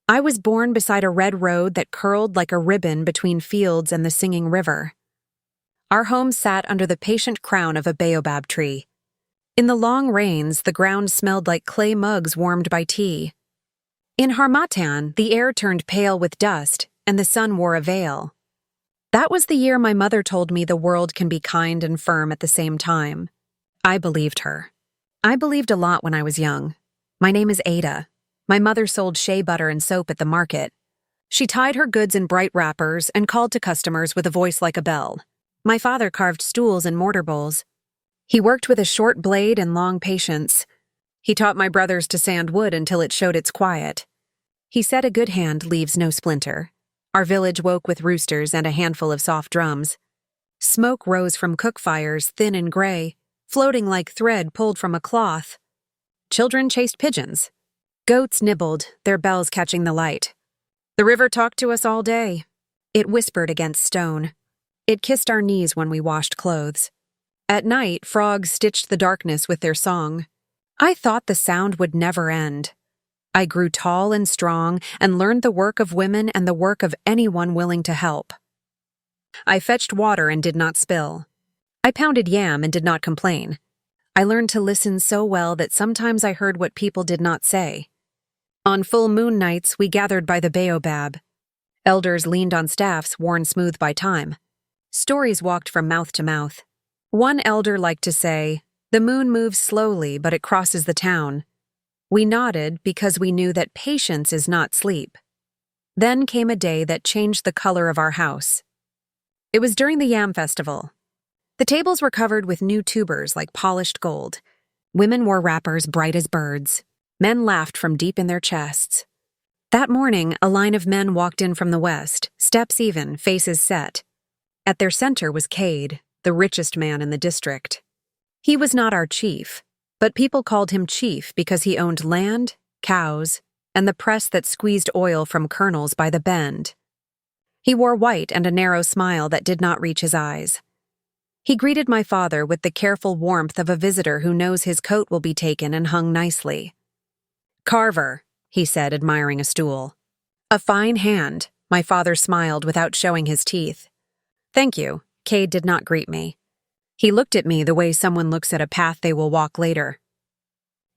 I was born beside a red road that curled like a ribbon between fields and the singing river. Our home sat under the patient crown of a baobab tree. In the long rains, the ground smelled like clay mugs warmed by tea. In Harmattan, the air turned pale with dust, and the sun wore a veil. That was the year my mother told me the world can be kind and firm at the same time. I believed her. I believed a lot when I was young. My name is Ada. My mother sold shea butter and soap at the market. She tied her goods in bright wrappers and called to customers with a voice like a bell. My father carved stools and mortar bowls. He worked with a short blade and long patience. He taught my brothers to sand wood until it showed its quiet. He said a good hand leaves no splinter. Our village woke with roosters and a handful of soft drums. Smoke rose from cook fires, thin and gray, floating like thread pulled from a cloth. Children chased pigeons. Goats nibbled, their bells catching the light. The river talked to us all day. It whispered against stone. It kissed our knees when we washed clothes. At night, frogs stitched the darkness with their song. I thought the sound would never end. I grew tall and strong and learned the work of women and the work of anyone willing to help. I fetched water and did not spill. I pounded yam and did not complain. I learned to listen so well that sometimes I heard what people did not say. On full moon nights, we gathered by the baobab. Elders leaned on staffs worn smooth by time. Stories walked from mouth to mouth. One elder liked to say, "The moon moves slowly, but it crosses the town." We nodded because we knew that patience is not sleep. Then came a day that changed the color of our house. It was during the yam festival. The tables were covered with new tubers like polished gold. Women wore wrappers bright as birds. Men laughed from deep in their chests. That morning, a line of men walked in from the west, steps even, faces set. At their center was Cade, the richest man in the district. He was not our chief, but people called him chief because he owned land, cows, and the press that squeezed oil from kernels by the bend. He wore white and a narrow smile that did not reach his eyes. He greeted my father with the careful warmth of a visitor who knows his coat will be taken and hung nicely. "Carver," he said, admiring a stool. "A fine hand," my father smiled without showing his teeth. "Thank you." Cade did not greet me. He looked at me the way someone looks at a path they will walk later.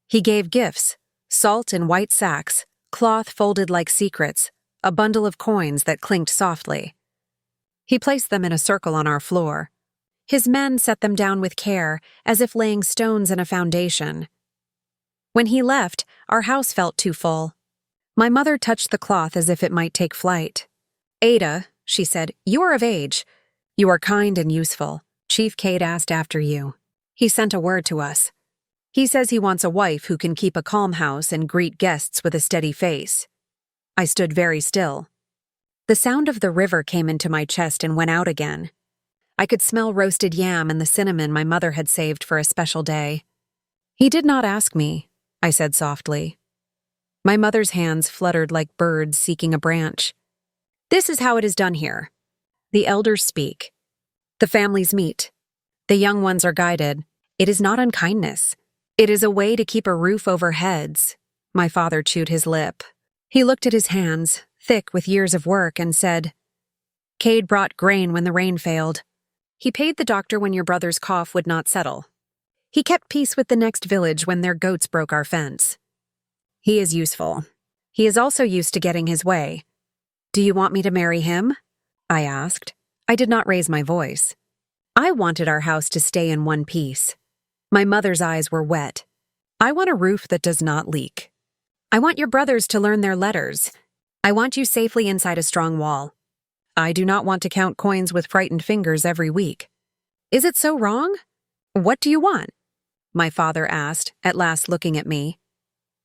He gave gifts, salt in white sacks, cloth folded like secrets, a bundle of coins that clinked softly. He placed them in a circle on our floor. His men set them down with care, as if laying stones in a foundation. When he left, our house felt too full. My mother touched the cloth as if it might take flight. "Ada," she said, "you are of age. You are kind and useful. Chief Cade asked after you. He sent a word to us. He says he wants a wife who can keep a calm house and greet guests with a steady face." I stood very still. The sound of the river came into my chest and went out again. I could smell roasted yam and the cinnamon my mother had saved for a special day. "He did not ask me," I said softly. My mother's hands fluttered like birds seeking a branch. "This is how it is done here. The elders speak. The families meet. The young ones are guided. It is not unkindness. It is a way to keep a roof over heads." My father chewed his lip. He looked at his hands, thick with years of work, and said, "Cade brought grain when the rain failed. He paid the doctor when your brother's cough would not settle. He kept peace with the next village when their goats broke our fence. He is useful. He is also used to getting his way. Do you want me to marry him?" I asked. I did not raise my voice. I wanted our house to stay in one piece. My mother's eyes were wet. "I want a roof that does not leak. I want your brothers to learn their letters. I want you safely inside a strong wall. I do not want to count coins with frightened fingers every week." "Is it so wrong? What do you want?" my father asked, at last looking at me.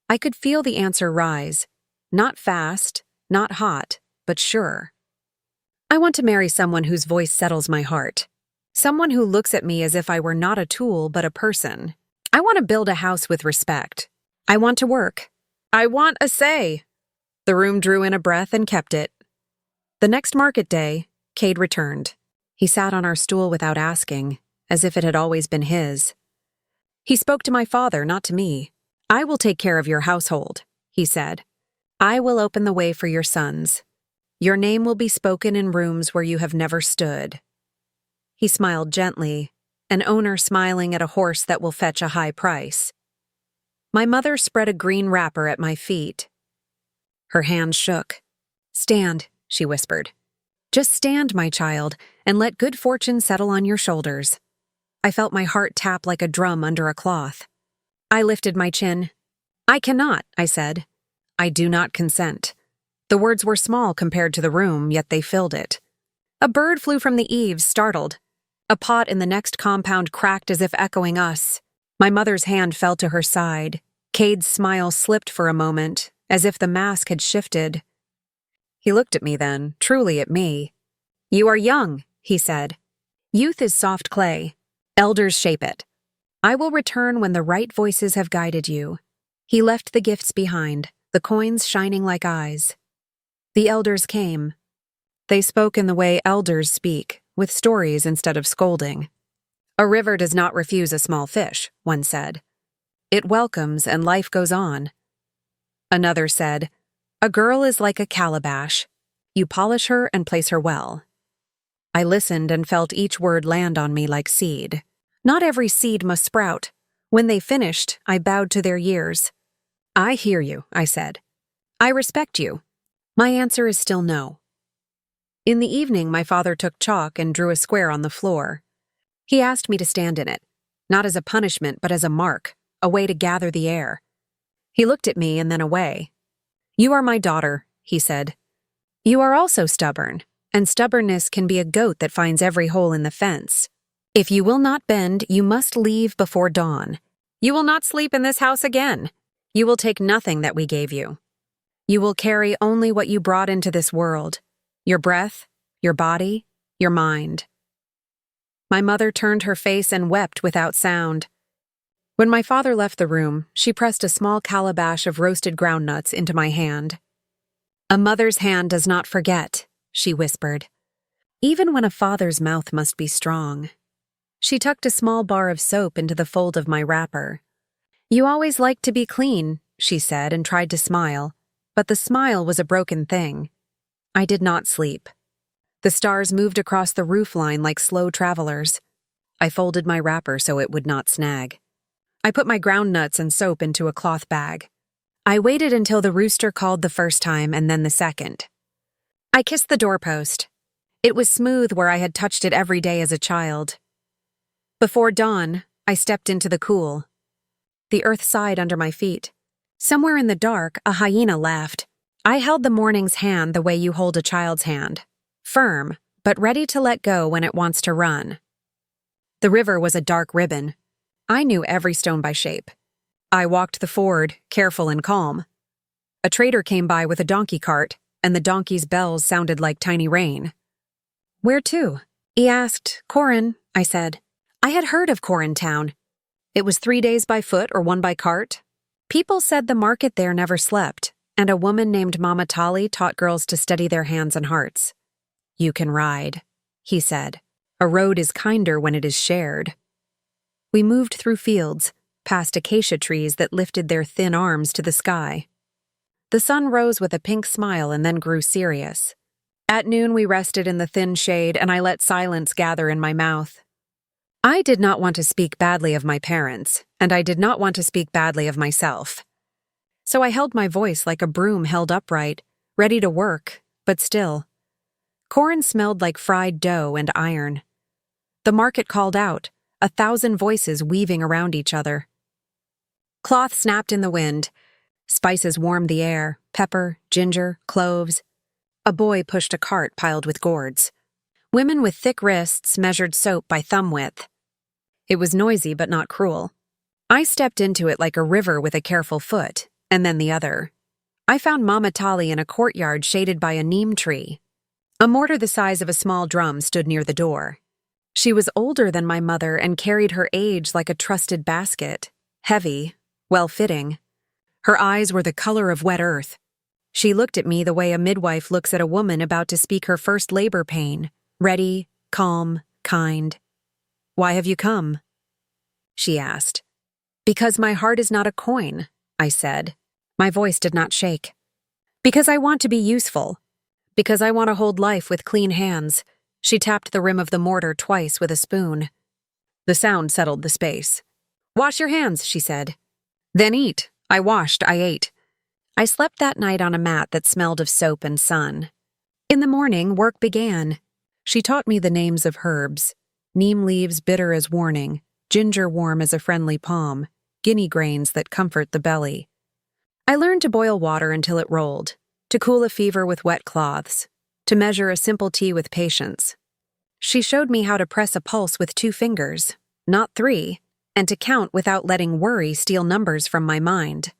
I could feel the answer rise. Not fast, not hot, but sure. "I want to marry someone whose voice settles my heart. Someone who looks at me as if I were not a tool but a person. I want to build a house with respect. I want to work. I want a say." The room drew in a breath and kept it. The next market day, Cade returned. He sat on our stool without asking, as if it had always been his. He spoke to my father, not to me. "I will take care of your household," he said. I will open the way for your sons. Your name will be spoken in rooms where you have never stood." He smiled gently, an owner smiling at a horse that will fetch a high price. My mother spread a green wrapper at my feet. Her hands shook. "Stand," she whispered. "Just stand, my child, and let good fortune settle on your shoulders." I felt my heart tap like a drum under a cloth. I lifted my chin. "I cannot," I said. "I do not consent." The words were small compared to the room, yet they filled it. A bird flew from the eaves, startled. A pot in the next compound cracked as if echoing us. My mother's hand fell to her side. Cade's smile slipped for a moment, as if the mask had shifted. He looked at me then, truly at me. "You are young," he said. "Youth is soft clay. Elders shape it. I will return when the right voices have guided you." He left the gifts behind, the coins shining like eyes. The elders came. They spoke in the way elders speak, with stories instead of scolding. "A river does not refuse a small fish," one said. "It welcomes and life goes on." Another said, "A girl is like a calabash. You polish her and place her well." I listened and felt each word land on me like seed. Not every seed must sprout. When they finished, I bowed to their years. "I hear you," I said. "I respect you." My answer is still no. In the evening, my father took chalk and drew a square on the floor. He asked me to stand in it, not as a punishment but as a mark, a way to gather the air. He looked at me and then away. "You are my daughter," he said. "You are also stubborn, and stubbornness can be a goat that finds every hole in the fence. If you will not bend, you must leave before dawn. You will not sleep in this house again. You will take nothing that we gave you. You will carry only what you brought into this world, your breath, your body, your mind." My mother turned her face and wept without sound. When my father left the room, she pressed a small calabash of roasted groundnuts into my hand. "A mother's hand does not forget," she whispered, "even when a father's mouth must be strong." She tucked a small bar of soap into the fold of my wrapper. "You always liked to be clean," she said, and tried to smile, but the smile was a broken thing. I did not sleep. The stars moved across the roofline like slow travelers. I folded my wrapper so it would not snag. I put my groundnuts and soap into a cloth bag. I waited until the rooster called the first time and then the second. I kissed the doorpost. It was smooth where I had touched it every day as a child. Before dawn, I stepped into the cool. The earth sighed under my feet. Somewhere in the dark, a hyena laughed. I held the morning's hand the way you hold a child's hand. Firm, but ready to let go when it wants to run. The river was a dark ribbon. I knew every stone by shape. I walked the ford, careful and calm. A trader came by with a donkey cart, and the donkey's bells sounded like tiny rain. "Where to?" he asked. "Corin," I said. I had heard of Corin town. It was 3 days by foot or 1 by cart. People said the market there never slept, and a woman named Mama Tali taught girls to steady their hands and hearts. "You can ride," he said. "A road is kinder when it is shared." We moved through fields, past acacia trees that lifted their thin arms to the sky. The sun rose with a pink smile and then grew serious. At noon we rested in the thin shade and I let silence gather in my mouth. I did not want to speak badly of my parents, and I did not want to speak badly of myself. So I held my voice like a broom held upright, ready to work, but still. Corin smelled like fried dough and iron. The market called out, 1,000 voices weaving around each other. Cloth snapped in the wind. Spices warmed the air, pepper, ginger, cloves. A boy pushed a cart piled with gourds. Women with thick wrists measured soap by thumb width. It was noisy but not cruel. I stepped into it like a river with a careful foot, and then the other. I found Mama Tali in a courtyard shaded by a neem tree. A mortar the size of a small drum stood near the door. She was older than my mother and carried her age like a trusted basket, heavy, well-fitting. Her eyes were the color of wet earth. She looked at me the way a midwife looks at a woman about to speak her first labor pain, ready, calm, kind. "Why have you come?" she asked. "Because my heart is not a coin," I said. My voice did not shake. Because I want to be useful. Because I want to hold life with clean hands. She tapped the rim of the mortar twice with a spoon. The sound settled the space. Wash your hands, she said. Then eat. I washed, I ate. I slept that night on a mat that smelled of soap and sun. In the morning, work began. She taught me the names of herbs. Neem leaves bitter as warning, ginger warm as a friendly palm, guinea grains that comfort the belly. I learned to boil water until it rolled, to cool a fever with wet cloths, to measure a simple tea with patience. She showed me how to press a pulse with 2 fingers, not 3, and to count without letting worry steal numbers from my mind.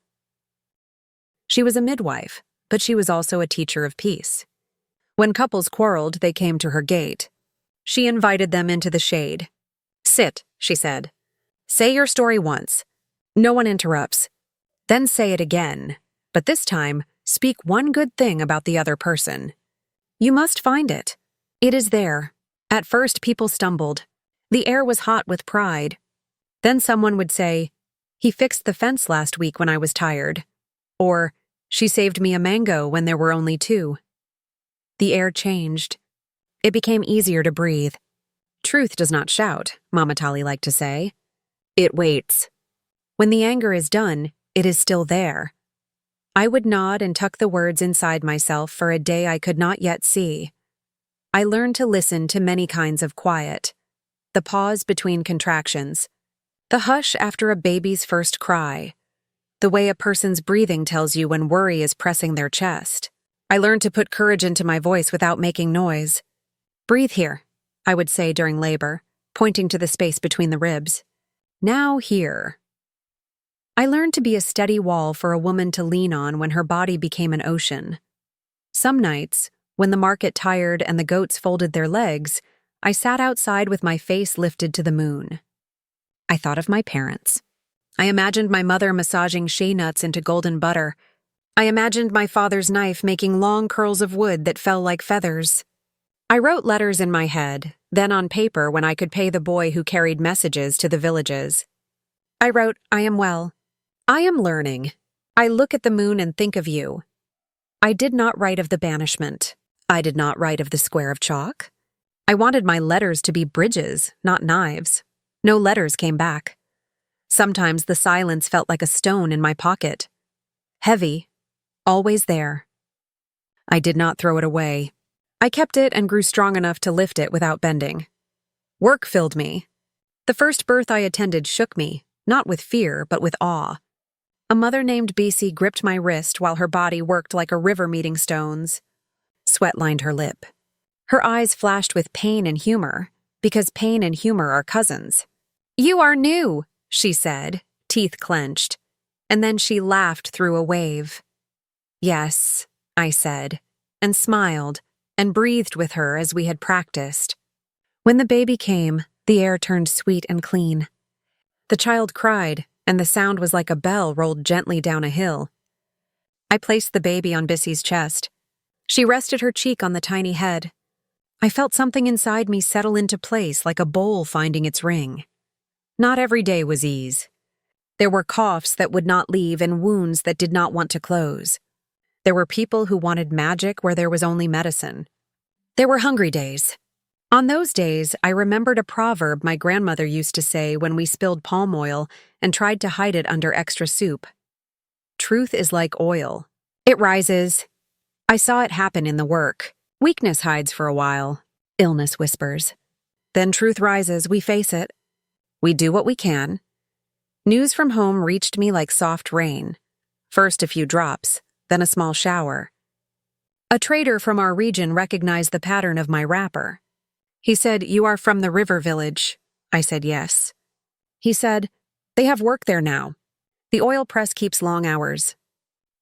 She was a midwife, but she was also a teacher of peace. When couples quarreled, they came to her gate. She invited them into the shade. Sit, she said. Say your story once. No one interrupts. Then say it again, but this time, speak one good thing about the other person. You must find it. It is there. At first, people stumbled. The air was hot with pride. Then someone would say, he fixed the fence last week when I was tired. Or, she saved me a mango when there were only 2. The air changed. It became easier to breathe. Truth does not shout, Mama Tali liked to say. It waits. When the anger is done, it is still there. I would nod and tuck the words inside myself for a day I could not yet see. I learned to listen to many kinds of quiet. The pause between contractions. The hush after a baby's first cry. The way a person's breathing tells you when worry is pressing their chest. I learned to put courage into my voice without making noise. Breathe here, I would say during labor, pointing to the space between the ribs. Now here. I learned to be a steady wall for a woman to lean on when her body became an ocean. Some nights, when the market tired and the goats folded their legs, I sat outside with my face lifted to the moon. I thought of my parents. I imagined my mother massaging shea nuts into golden butter. I imagined my father's knife making long curls of wood that fell like feathers. I wrote letters in my head, then on paper when I could pay the boy who carried messages to the villages. I wrote, I am well. I am learning. I look at the moon and think of you. I did not write of the banishment. I did not write of the square of chalk. I wanted my letters to be bridges, not knives. No letters came back. Sometimes the silence felt like a stone in my pocket. Heavy, always there. I did not throw it away. I kept it and grew strong enough to lift it without bending. Work filled me. The first birth I attended shook me, not with fear, but with awe. A mother named Bisi gripped my wrist while her body worked like a river meeting stones. Sweat lined her lip. Her eyes flashed with pain and humor, because pain and humor are cousins. You are new, she said, teeth clenched, and then she laughed through a wave. Yes, I said, and smiled, and breathed with her as we had practiced. When the baby came, the air turned sweet and clean. The child cried, and the sound was like a bell rolled gently down a hill. I placed the baby on Bissie's chest. She rested her cheek on the tiny head. I felt something inside me settle into place like a bowl finding its ring. Not every day was ease. There were coughs that would not leave and wounds that did not want to close. There were people who wanted magic where there was only medicine. There were hungry days. On those days, I remembered a proverb my grandmother used to say when we spilled palm oil and tried to hide it under extra soup. Truth is like oil. It rises. I saw it happen in the work. Weakness hides for a while. Illness whispers. Then truth rises, we face it. We do what we can. News from home reached me like soft rain. First a few drops, then a small shower. A trader from our region recognized the pattern of my wrapper. He said, "You are from the river village." I said, "Yes." He said, "They have work there now. The oil press keeps long hours.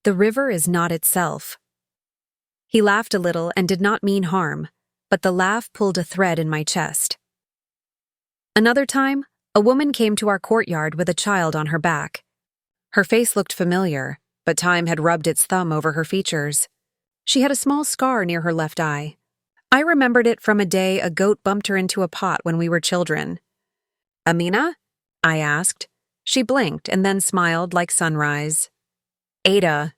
The river is not itself." He laughed a little and did not mean harm, but the laugh pulled a thread in my chest. Another time, a woman came to our courtyard with a child on her back. Her face looked familiar, but time had rubbed its thumb over her features. She had a small scar near her left eye. I remembered it from a day a goat bumped her into a pot when we were children. "Amina?" I asked. She blinked and then smiled like sunrise. "Ada."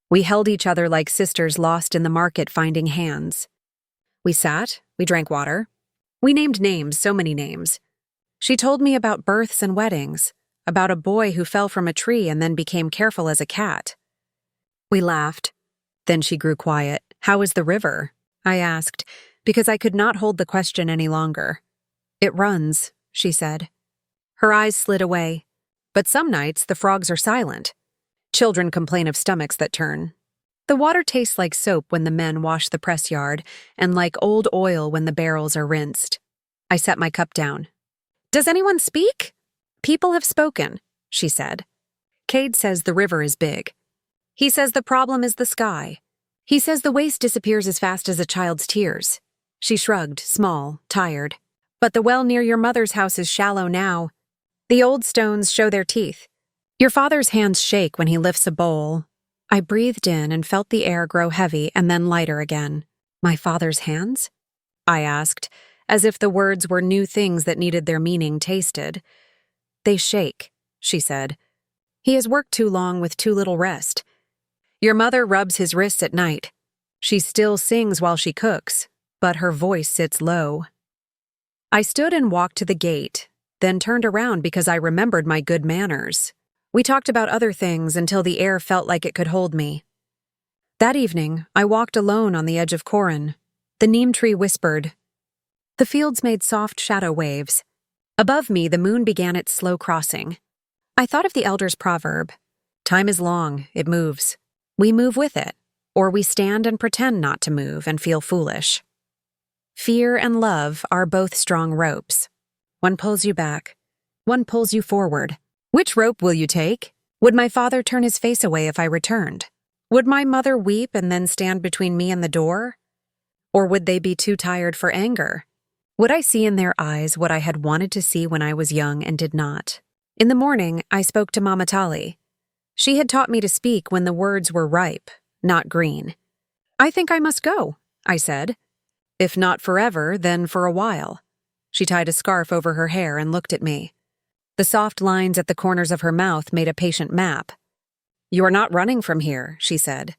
We held each other like sisters lost in the market finding hands. We sat, we drank water. We named names, so many names. She told me about births and weddings, about a boy who fell from a tree and then became careful as a cat. We laughed. Then she grew quiet. "How is the river?" I asked, because I could not hold the question any longer. "It runs," she said. Her eyes slid away. "But some nights the frogs are silent. Children complain of stomachs that turn. The water tastes like soap when the men wash the press yard, and like old oil when the barrels are rinsed." I set my cup down. "Does anyone speak?" "People have spoken," she said. "Cade says the river is big. He says the problem is the sky. He says the waste disappears as fast as a child's tears." She shrugged, small, tired. "But the well near your mother's house is shallow now. The old stones show their teeth. Your father's hands shake when he lifts a bowl." I breathed in and felt the air grow heavy and then lighter again. "My father's hands?" I asked, as if the words were new things that needed their meaning tasted. "They shake," she said. "He has worked too long with too little rest. Your mother rubs his wrists at night. She still sings while she cooks, but her voice sits low." I stood and walked to the gate, then turned around because I remembered my good manners. We talked about other things until the air felt like it could hold me. That evening, I walked alone on the edge of Corin. The neem tree whispered. The fields made soft shadow waves. Above me, the moon began its slow crossing. I thought of the elder's proverb. Time is long, it moves. We move with it, or we stand and pretend not to move and feel foolish. Fear and love are both strong ropes. One pulls you back. One pulls you forward. Which rope will you take? Would my father turn his face away if I returned? Would my mother weep and then stand between me and the door? Or would they be too tired for anger? Would I see in their eyes what I had wanted to see when I was young and did not? In the morning, I spoke to Mama Tali. She had taught me to speak when the words were ripe, not green. "I think I must go," I said. "If not forever, then for a while." She tied a scarf over her hair and looked at me. The soft lines at the corners of her mouth made a patient map. "You are not running from here," she said.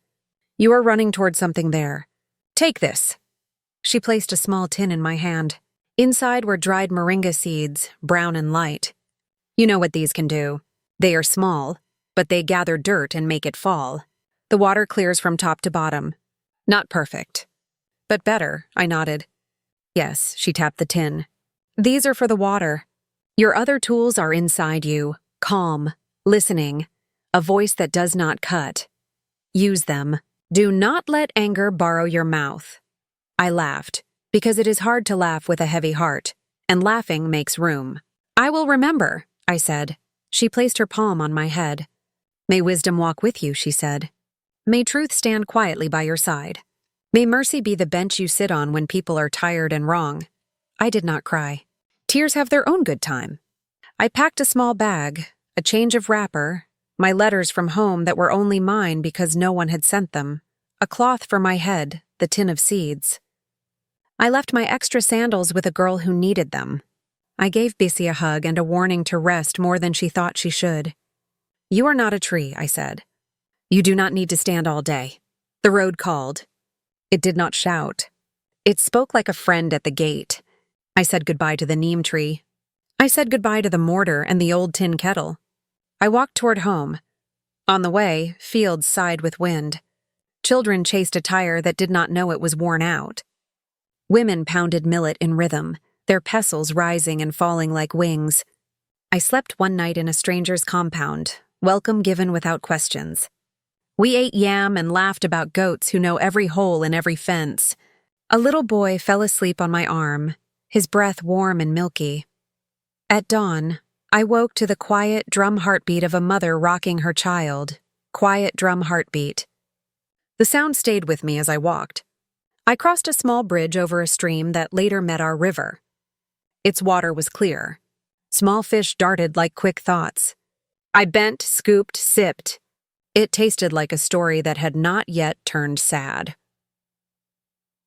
"You are running toward something there. Take this." She placed a small tin in my hand. Inside were dried moringa seeds, brown and light. You know what these can do. They are small, but they gather dirt and make it fall. The water clears from top to bottom. Not perfect. But better, I nodded. Yes, she tapped the tin. These are for the water. Your other tools are inside you, calm, listening, a voice that does not cut. Use them. Do not let anger borrow your mouth. I laughed, because it is hard to laugh with a heavy heart, and laughing makes room. "I will remember," I said. She placed her palm on my head. "May wisdom walk with you," she said. "May truth stand quietly by your side. May mercy be the bench you sit on when people are tired and wrong." I did not cry. Tears have their own good time. I packed a small bag, a change of wrapper, my letters from home that were only mine because no one had sent them, a cloth for my head, the tin of seeds. I left my extra sandals with a girl who needed them. I gave Bissy a hug and a warning to rest more than she thought she should. "You are not a tree," I said. "You do not need to stand all day." The road called. It did not shout. It spoke like a friend at the gate. I said goodbye to the neem tree. I said goodbye to the mortar and the old tin kettle. I walked toward home. On the way, fields sighed with wind. Children chased a tire that did not know it was worn out. Women pounded millet in rhythm, their pestles rising and falling like wings. I slept one night in a stranger's compound, welcome given without questions. We ate yam and laughed about goats who know every hole in every fence. A little boy fell asleep on my arm, his breath warm and milky. At dawn, I woke to the quiet drum heartbeat of a mother rocking her child. Quiet drum heartbeat. The sound stayed with me as I walked. I crossed a small bridge over a stream that later met our river. Its water was clear. Small fish darted like quick thoughts. I bent, scooped, sipped. It tasted like a story that had not yet turned sad.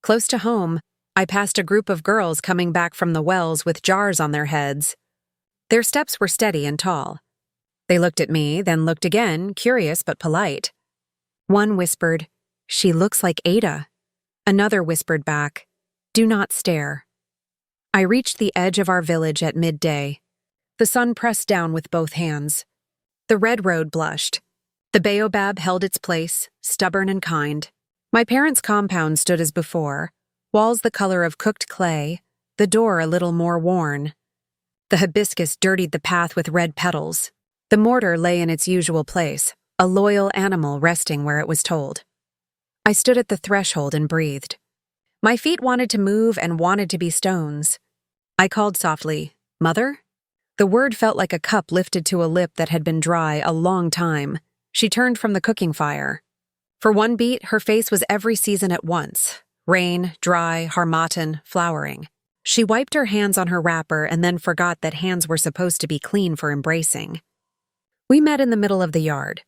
Close to home, I passed a group of girls coming back from the wells with jars on their heads. Their steps were steady and tall. They looked at me, then looked again, curious but polite. One whispered, "She looks like Ada." Another whispered back, "Do not stare." I reached the edge of our village at midday. The sun pressed down with both hands. The red road blushed. The baobab held its place, stubborn and kind. My parents' compound stood as before, walls the color of cooked clay, the door a little more worn. The hibiscus dirtied the path with red petals. The mortar lay in its usual place, a loyal animal resting where it was told. I stood at the threshold and breathed. My feet wanted to move and wanted to be stones. I called softly, "Mother?" The word felt like a cup lifted to a lip that had been dry a long time. She turned from the cooking fire. For one beat, her face was every season at once: rain, dry, harmattan, flowering. She wiped her hands on her wrapper and then forgot that hands were supposed to be clean for embracing. We met in the middle of the yard.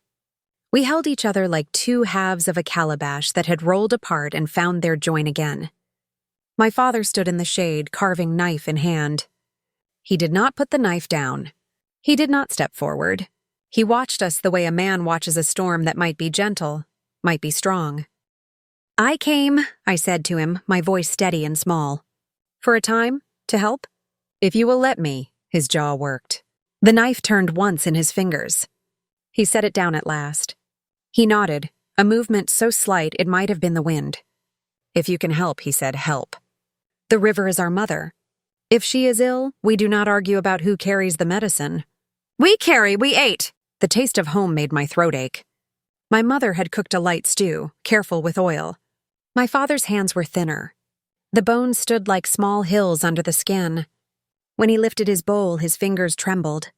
We held each other like two halves of a calabash that had rolled apart and found their join again. My father stood in the shade, carving knife in hand. He did not put the knife down. He did not step forward. He watched us the way a man watches a storm that might be gentle, might be strong. "I came," I said to him, my voice steady and small. "For a time? To help?" "If you will let me." His jaw worked. The knife turned once in his fingers. He set it down at last. He nodded, a movement so slight it might have been the wind. "If you can help," he said, "help. The river is our mother. If she is ill, we do not argue about who carries the medicine. We carry, we ate." The taste of home made my throat ache. My mother had cooked a light stew, careful with oil. My father's hands were thinner. The bones stood like small hills under the skin. When he lifted his bowl, his fingers trembled.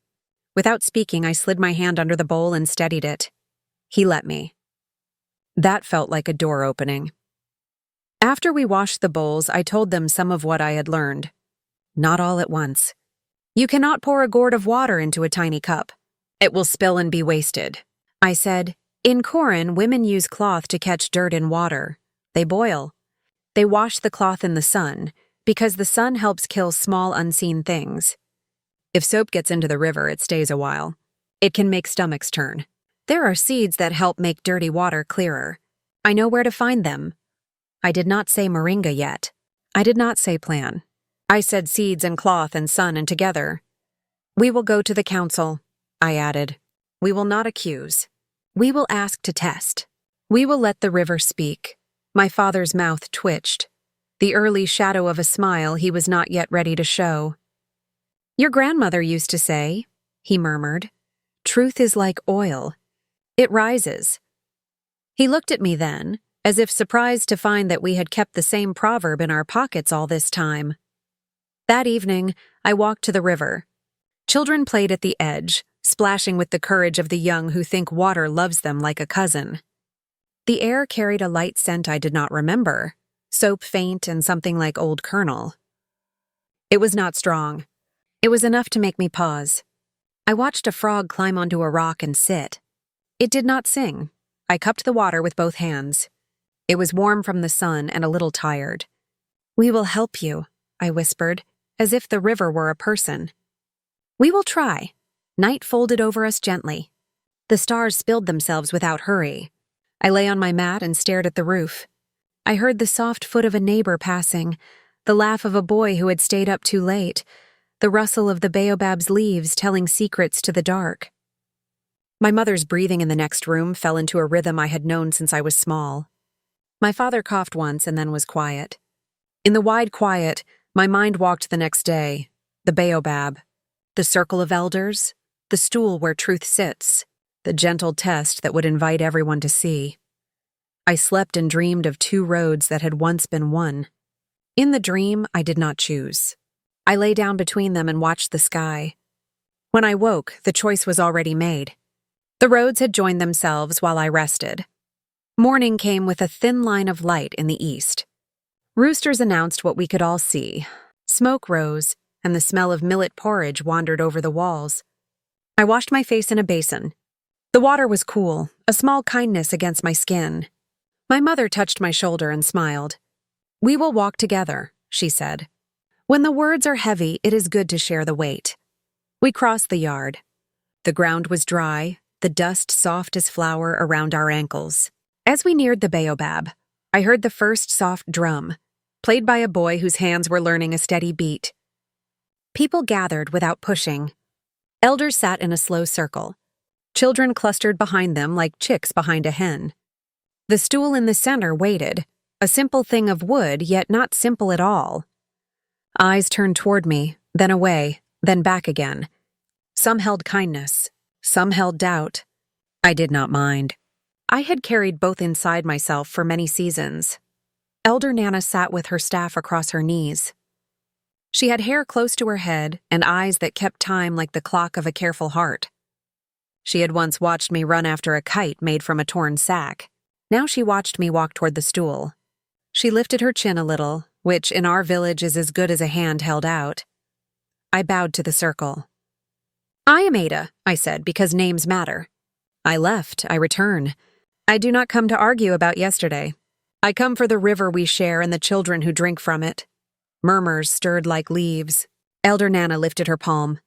Without speaking, I slid my hand under the bowl and steadied it. He let me. That felt like a door opening. After we washed the bowls, I told them some of what I had learned. Not all at once. You cannot pour a gourd of water into a tiny cup. It will spill and be wasted. I said, in Koran, women use cloth to catch dirt in water. They boil. They wash the cloth in the sun, because the sun helps kill small unseen things. If soap gets into the river, it stays a while. It can make stomachs turn. There are seeds that help make dirty water clearer. I know where to find them. I did not say moringa yet. I did not say plan. I said seeds and cloth and sun and together. We will go to the council, I added. We will not accuse. We will ask to test. We will let the river speak. My father's mouth twitched. The early shadow of a smile he was not yet ready to show. Your grandmother used to say, he murmured, truth is like oil. It rises. He looked at me then, as if surprised to find that we had kept the same proverb in our pockets all this time. That evening, I walked to the river. Children played at the edge, splashing with the courage of the young who think water loves them like a cousin. The air carried a light scent I did not remember, soap faint and something like old kernel. It was not strong. It was enough to make me pause. I watched a frog climb onto a rock and sit. It did not sing. I cupped the water with both hands. It was warm from the sun and a little tired. We will help you, I whispered, as if the river were a person. We will try. Night folded over us gently. The stars spilled themselves without hurry. I lay on my mat and stared at the roof. I heard the soft foot of a neighbor passing, the laugh of a boy who had stayed up too late, the rustle of the baobab's leaves telling secrets to the dark. My mother's breathing in the next room fell into a rhythm I had known since I was small. My father coughed once and then was quiet. In the wide quiet, my mind walked the next day, the baobab, the circle of elders, the stool where truth sits, the gentle test that would invite everyone to see. I slept and dreamed of two roads that had once been one. In the dream, I did not choose. I lay down between them and watched the sky. When I woke, the choice was already made. The roads had joined themselves while I rested. Morning came with a thin line of light in the east. Roosters announced what we could all see. Smoke rose, and the smell of millet porridge wandered over the walls. I washed my face in a basin. The water was cool, a small kindness against my skin. My mother touched my shoulder and smiled. We will walk together, she said. When the words are heavy, it is good to share the weight. We crossed the yard. The ground was dry, the dust soft as flour around our ankles. As we neared the baobab, I heard the first soft drum, played by a boy whose hands were learning a steady beat. People gathered without pushing. Elders sat in a slow circle. Children clustered behind them like chicks behind a hen. The stool in the center waited, a simple thing of wood, yet not simple at all. Eyes turned toward me, then away, then back again. Some held kindness, some held doubt. I did not mind. I had carried both inside myself for many seasons. Elder Nana sat with her staff across her knees. She had hair close to her head and eyes that kept time like the clock of a careful heart. She had once watched me run after a kite made from a torn sack. Now she watched me walk toward the stool. She lifted her chin a little, which in our village is as good as a hand held out. I bowed to the circle. "I am Ada," I said, "because names matter. I left, I return. I do not come to argue about yesterday. I come for the river we share and the children who drink from it." Murmurs stirred like leaves. Elder Nana lifted her palm.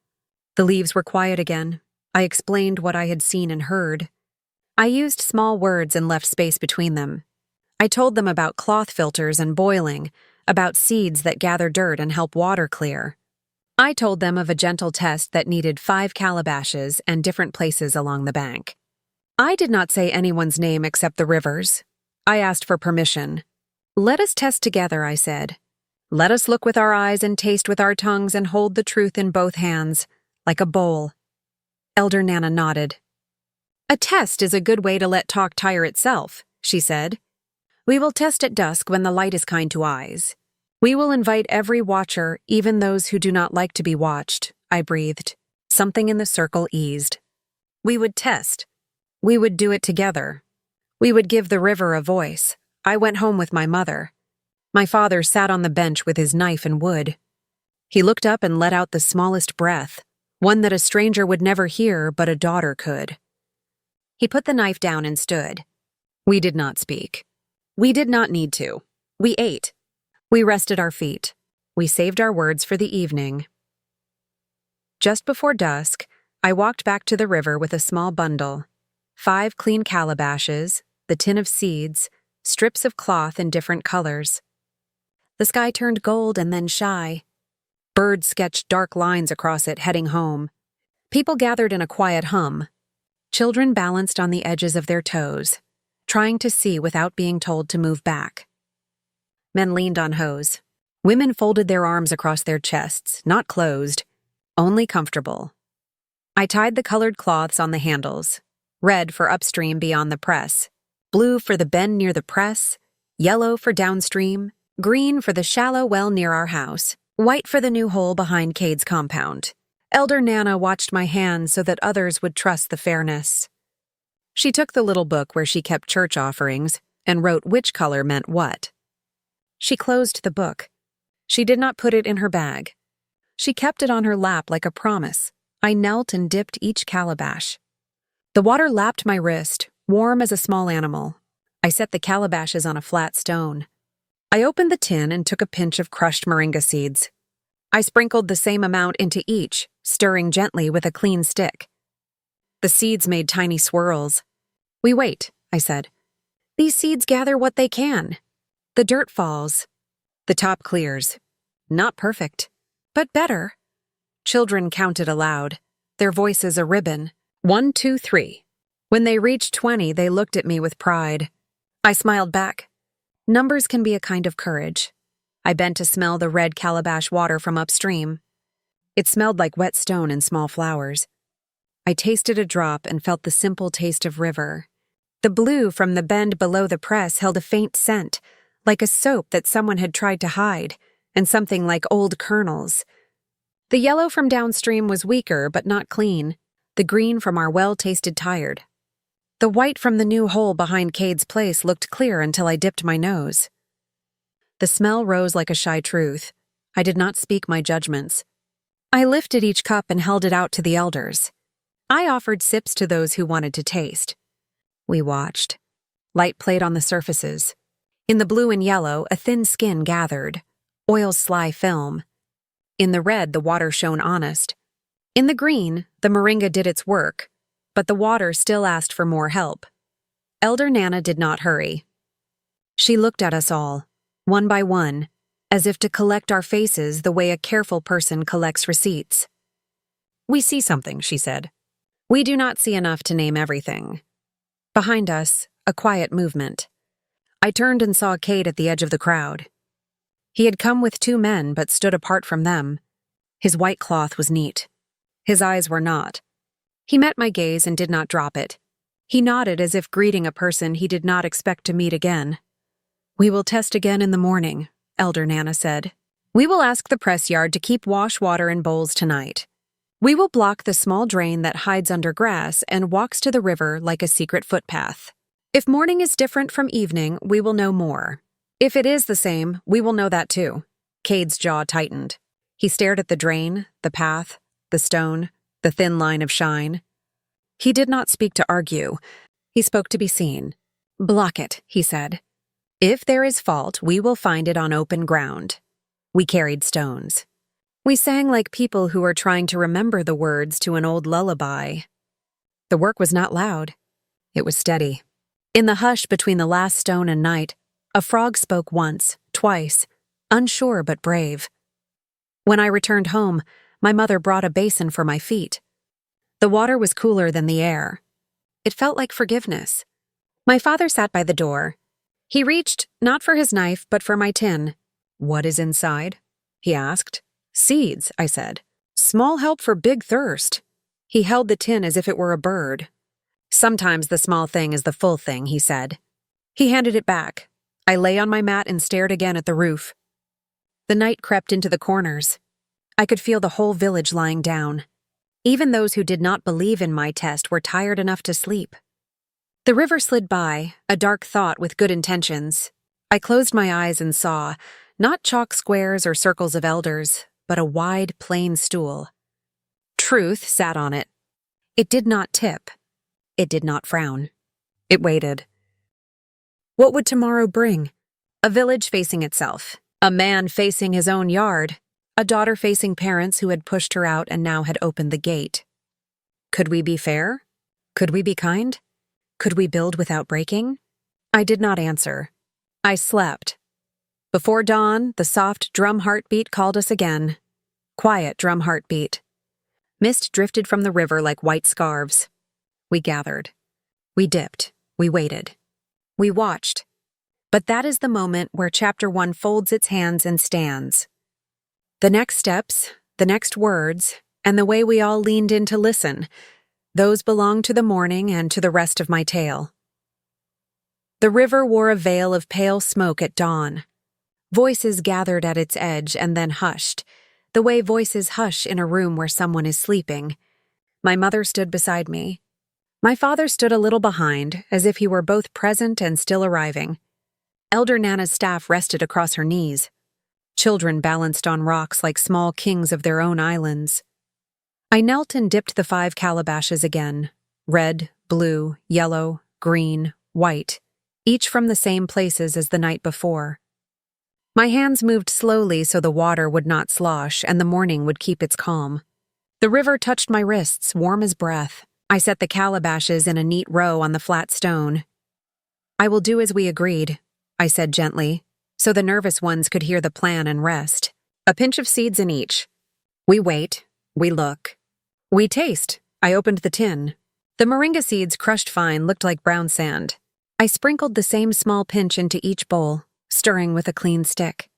The leaves were quiet again. I explained what I had seen and heard. I used small words and left space between them. I told them about cloth filters and boiling, about seeds that gather dirt and help water clear. I told them of a gentle test that needed 5 calabashes and different places along the bank. I did not say anyone's name except the river's. I asked for permission. "Let us test together," I said. "Let us look with our eyes and taste with our tongues and hold the truth in both hands, like a bowl." Elder Nana nodded. "A test is a good way to let talk tire itself," she said. "We will test at dusk when the light is kind to eyes. We will invite every watcher, even those who do not like to be watched," I breathed. Something in the circle eased. We would test. We would do it together. We would give the river a voice. I went home with my mother. My father sat on the bench with his knife and wood. He looked up and let out the smallest breath, one that a stranger would never hear, but a daughter could. He put the knife down and stood. We did not speak. We did not need to. We ate. We rested our feet. We saved our words for the evening. Just before dusk, I walked back to the river with a small bundle. 5 clean calabashes, the tin of seeds, strips of cloth in different colors. The sky turned gold and then shy. Birds sketched dark lines across it, heading home. People gathered in a quiet hum. Children balanced on the edges of their toes, trying to see without being told to move back. Men leaned on hoes. Women folded their arms across their chests, not closed, only comfortable. I tied the colored cloths on the handles. Red for upstream beyond the press, blue for the bend near the press, yellow for downstream, green for the shallow well near our house, white for the new hole behind Cade's compound. Elder Nana watched my hands so that others would trust the fairness. She took the little book where she kept church offerings and wrote which color meant what. She closed the book. She did not put it in her bag. She kept it on her lap like a promise. I knelt and dipped each calabash. The water lapped my wrist, warm as a small animal. I set the calabashes on a flat stone. I opened the tin and took a pinch of crushed moringa seeds. I sprinkled the same amount into each, stirring gently with a clean stick. The seeds made tiny swirls. "We wait," I said. "These seeds gather what they can. The dirt falls. The top clears. Not perfect, but better." Children counted aloud, their voices a ribbon. 1, 2, 3. When they reached 20, they looked at me with pride. I smiled back. Numbers can be a kind of courage. I bent to smell the red calabash water from upstream. It smelled like wet stone and small flowers. I tasted a drop and felt the simple taste of river. The blue from the bend below the press held a faint scent, like a soap that someone had tried to hide, and something like old kernels. The yellow from downstream was weaker but not clean. The green from our well tasted tired. The white from the new hole behind Cade's place looked clear until I dipped my nose. The smell rose like a shy truth. I did not speak my judgments. I lifted each cup and held it out to the elders. I offered sips to those who wanted to taste. We watched. Light played on the surfaces. In the blue and yellow, a thin skin gathered. Oil's sly film. In the red, the water shone honest. In the green, the moringa did its work, but the water still asked for more help. Elder Nana did not hurry. She looked at us all, one by one, as if to collect our faces the way a careful person collects receipts. "We see something," she said. "We do not see enough to name everything." Behind us, a quiet movement. I turned and saw Cade at the edge of the crowd. He had come with 2 men but stood apart from them. His white cloth was neat. His eyes were not. He met my gaze and did not drop it. He nodded as if greeting a person he did not expect to meet again. "We will test again in the morning," Elder Nana said. "We will ask the press yard to keep wash water in bowls tonight. We will block the small drain that hides under grass and walks to the river like a secret footpath. If morning is different from evening, we will know more. If it is the same, we will know that too." Cade's jaw tightened. He stared at the drain, the path, the stone, the thin line of shine. He did not speak to argue. He spoke to be seen. "Block it," he said. "If there is fault, we will find it on open ground." We carried stones. We sang like people who were trying to remember the words to an old lullaby. The work was not loud. It was steady. In the hush between the last stone and night, a frog spoke once, twice, unsure but brave. When I returned home, my mother brought a basin for my feet. The water was cooler than the air. It felt like forgiveness. My father sat by the door. He reached, not for his knife, but for my tin. "What is inside?" he asked. "Seeds," I said. "Small help for big thirst." He held the tin as if it were a bird. "Sometimes the small thing is the full thing," he said. He handed it back. I lay on my mat and stared again at the roof. The night crept into the corners. I could feel the whole village lying down. Even those who did not believe in my test were tired enough to sleep. The river slid by, a dark thought with good intentions. I closed my eyes and saw, not chalk squares or circles of elders, but a wide, plain stool. Truth sat on it. It did not tip. It did not frown. It waited. What would tomorrow bring? A village facing itself. A man facing his own yard. A daughter facing parents who had pushed her out and now had opened the gate. Could we be fair? Could we be kind? Could we build without breaking? I did not answer. I slept. Before dawn, the soft drum heartbeat called us again. Quiet drum heartbeat. Mist drifted from the river like white scarves. We gathered. We dipped. We waited. We watched. But that is the moment where Chapter 1 folds its hands and stands. The next steps, the next words, and the way we all leaned in to listen, those belong to the morning and to the rest of my tale. The river wore a veil of pale smoke at dawn. Voices gathered at its edge and then hushed, the way voices hush in a room where someone is sleeping. My mother stood beside me. My father stood a little behind, as if he were both present and still arriving. Elder Nana's staff rested across her knees. Children balanced on rocks like small kings of their own islands. I knelt and dipped the 5 calabashes again, red, blue, yellow, green, white, each from the same places as the night before. My hands moved slowly so the water would not slosh and the morning would keep its calm. The river touched my wrists, warm as breath. I set the calabashes in a neat row on the flat stone. "I will do as we agreed," I said gently, so the nervous ones could hear the plan and rest. A pinch of seeds in each. We wait. We look. We taste. I opened the tin. The moringa seeds, crushed fine, looked like brown sand. I sprinkled the same small pinch into each bowl, stirring with a clean stick.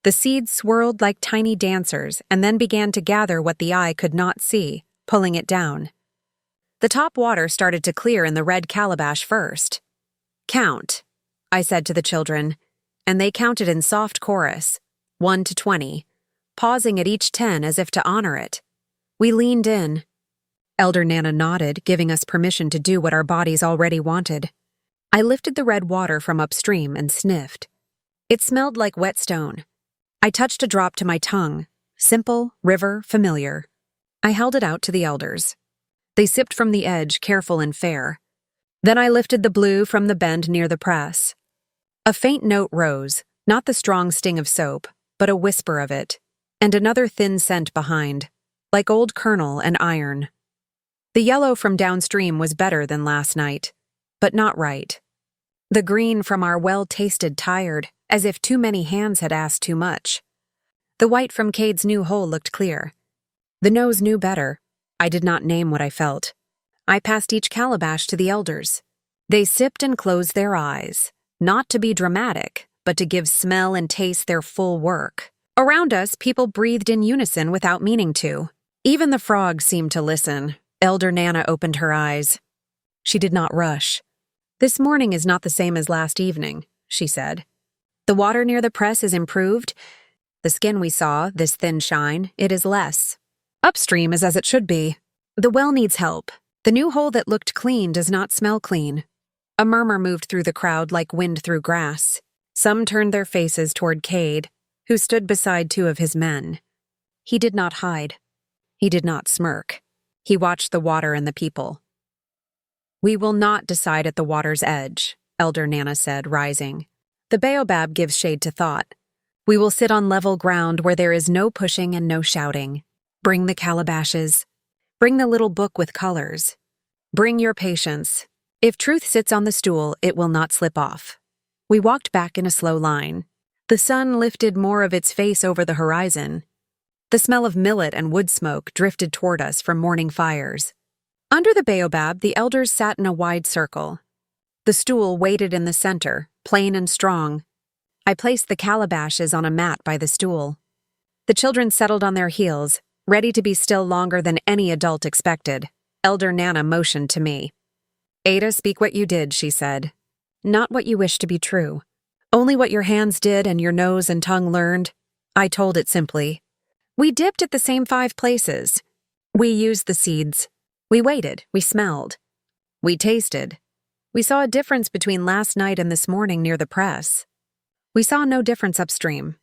The seeds swirled like tiny dancers and then began to gather what the eye could not see, pulling it down. The top water started to clear in the red calabash first. "Count," I said to the children, and they counted in soft chorus, 1 to 20, pausing at each 10 as if to honor it. We leaned in. Elder Nana nodded, giving us permission to do what our bodies already wanted. I lifted the red water from upstream and sniffed. It smelled like wet stone. I touched a drop to my tongue. Simple, river, familiar. I held it out to the elders. They sipped from the edge, careful and fair. Then I lifted the blue from the bend near the press. A faint note rose, not the strong sting of soap, but a whisper of it, and another thin scent behind, like old kernel and iron. The yellow from downstream was better than last night. but not right. The green from our well tasted tired, as if too many hands had asked too much. The white from Cade's new hole looked clear. The nose knew better. I did not name what I felt. I passed each calabash to the elders. They sipped and closed their eyes, not to be dramatic, but to give smell and taste their full work. Around us, people breathed in unison without meaning to. Even the frogs seemed to listen. Elder Nana opened her eyes. She did not rush. "This morning is not the same as last evening," she said. "The water near the press is improved. The skin we saw, this thin shine, it is less. Upstream is as it should be. The well needs help. The new hole that looked clean does not smell clean." A murmur moved through the crowd like wind through grass. Some turned their faces toward Cade, who stood beside two of his men. He did not hide. He did not smirk. He watched the water and the people. "We will not decide at the water's edge," Elder Nana said, rising. "The baobab gives shade to thought. We will sit on level ground where there is no pushing and no shouting. Bring the calabashes. Bring the little book with colors. Bring your patience. If truth sits on the stool, it will not slip off." We walked back in a slow line. The sun lifted more of its face over the horizon. The smell of millet and wood smoke drifted toward us from morning fires. Under the baobab, the elders sat in a wide circle. The stool waited in the center, plain and strong. I placed the calabashes on a mat by the stool. The children settled on their heels, ready to be still longer than any adult expected. Elder Nana motioned to me. "Ada, speak what you did," she said. "Not what you wish to be true. Only what your hands did and your nose and tongue learned." I told it simply. "We dipped at the same 5 places. We used the seeds. We waited. We smelled. We tasted. We saw a difference between last night and this morning near the press. We saw no difference upstream.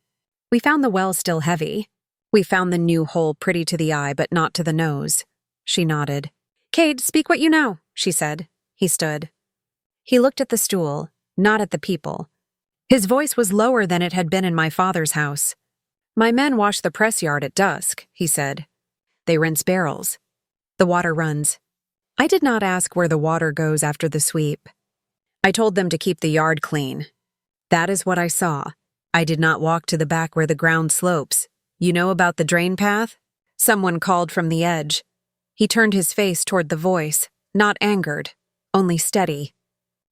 We found the well still heavy. We found the new hole pretty to the eye but not to the nose." She nodded. "Cade, speak what you know," she said. He stood. He looked at the stool, not at the people. His voice was lower than it had been in my father's house. "My men wash the press yard at dusk," he said. "They rinse barrels. The water runs. I did not ask where the water goes after the sweep. I told them to keep the yard clean. That is what I saw. I did not walk to the back where the ground slopes. You know about the drain path?" Someone called from the edge. He turned his face toward the voice, not angered, only steady.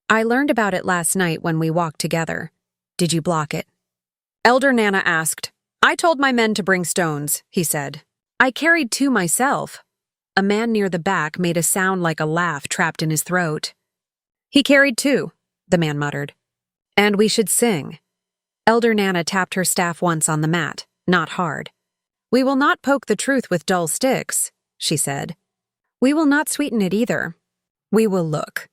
"I learned about it last night when we walked together. Did you block it?" Elder Nana asked. "I told my men to bring stones," he said. "I carried 2 myself." A man near the back made a sound like a laugh trapped in his throat. "He carried 2, the man muttered. "And we should sing." Elder Nana tapped her staff once on the mat, not hard. "We will not poke the truth with dull sticks," she said. "We will not sweeten it either. We will look.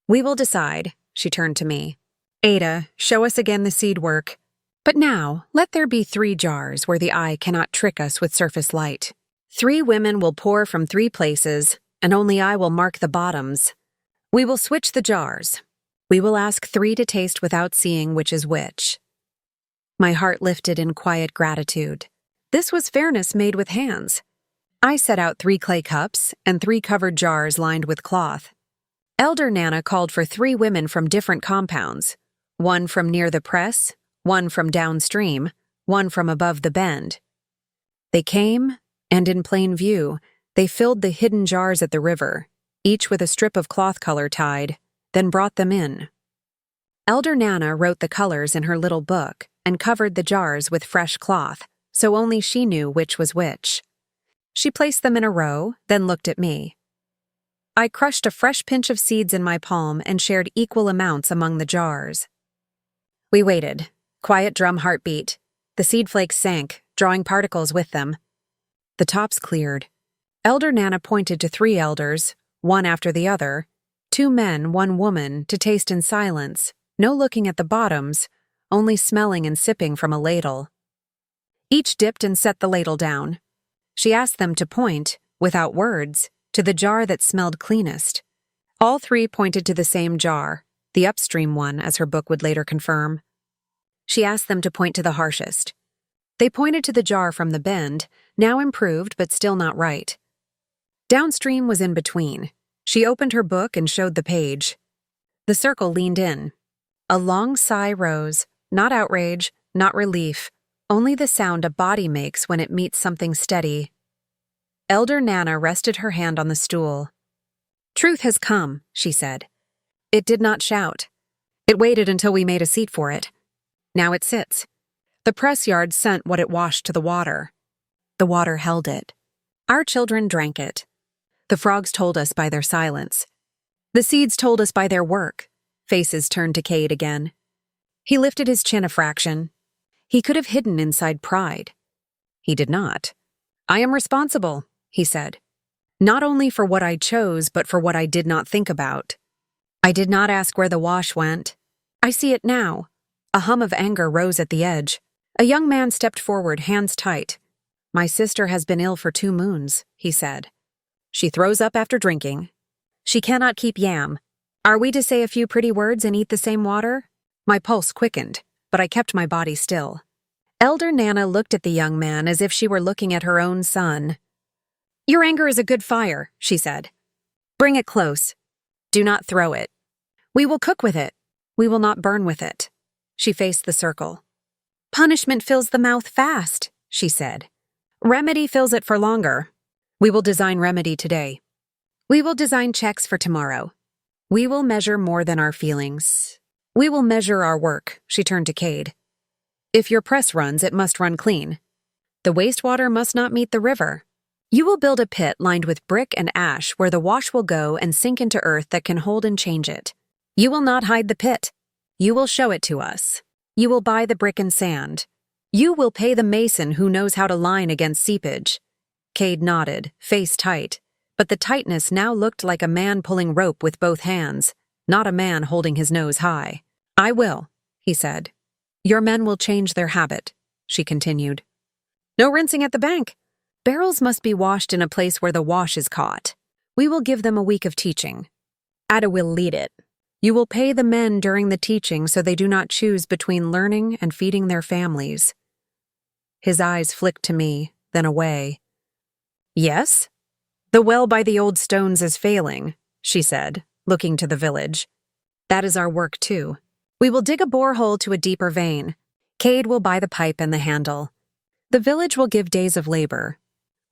We will decide." She turned to me. "Ada, show us again the seed work. But now, let there be 3 jars where the eye cannot trick us with surface light. 3 women will pour from 3 places, and only I will mark the bottoms. We will switch the jars. We will ask 3 to taste without seeing which is which." My heart lifted in quiet gratitude. This was fairness made with hands. I set out 3 clay cups and 3 covered jars lined with cloth. Elder Nana called for 3 women from different compounds, 1 from near the press, 1 from downstream, 1 from above the bend. They came, and in plain view, they filled the hidden jars at the river, each with a strip of cloth color tied, then brought them in. Elder Nana wrote the colors in her little book and covered the jars with fresh cloth, so only she knew which was which. She placed them in a row, then looked at me. I crushed a fresh pinch of seeds in my palm and shared equal amounts among the jars. We waited. Quiet drum heartbeat. The seed flakes sank, drawing particles with them. The tops cleared. Elder Nana pointed to 3 elders, one after the other, 2 men, 1 woman, to taste in silence, no looking at the bottoms, only smelling and sipping from a ladle. Each dipped and set the ladle down. She asked them to point, without words, to the jar that smelled cleanest. All 3 pointed to the same jar, the upstream one, as her book would later confirm. She asked them to point to the harshest. They pointed to the jar from the bend, now improved but still not right. Downstream was in between. She opened her book and showed the page. The circle leaned in. A long sigh rose, not outrage, not relief, only the sound a body makes when it meets something steady. Elder Nana rested her hand on the stool. "Truth has come," she said. It did not shout. It waited until we made a seat for it. Now it sits. The press yard sent what it washed to the water. The water held it. Our children drank it. The frogs told us by their silence. The seeds told us by their work. Faces turned to Cade again. He lifted his chin a fraction. He could have hidden inside pride. He did not. "I am responsible," he said. "Not only for what I chose, but for what I did not think about. I did not ask where the wash went. I see it now." A hum of anger rose at the edge. A young man stepped forward, hands tight. "My sister has been ill for 2 moons, he said. "She throws up after drinking. She cannot keep yam. Are we to say a few pretty words and eat the same water?" My pulse quickened, but I kept my body still. Elder Nana looked at the young man as if she were looking at her own son. "Your anger is a good fire," she said. "Bring it close. Do not throw it. We will cook with it. We will not burn with it." She faced the circle. "Punishment fills the mouth fast," she said. "Remedy fills it for longer. We will design remedy today. We will design checks for tomorrow. We will measure more than our feelings. We will measure our work," she turned to Cade. "If your press runs, it must run clean. The wastewater must not meet the river. You will build a pit lined with brick and ash where the wash will go and sink into earth that can hold and change it. You will not hide the pit. You will show it to us. You will buy the brick and sand. You will pay the mason who knows how to line against seepage." Cade nodded, face tight, but the tightness now looked like a man pulling rope with both hands, not a man holding his nose high. "I will," he said. "Your men will change their habit," she continued. "No rinsing at the bank. Barrels must be washed in a place where the wash is caught. We will give them a week of teaching. Ada will lead it. You will pay the men during the teaching so they do not choose between learning and feeding their families." His eyes flicked to me, then away. "Yes? The well by the old stones is failing," she said, looking to the village. "That is our work, too. We will dig a borehole to a deeper vein. Cade will buy the pipe and the handle. The village will give days of labor.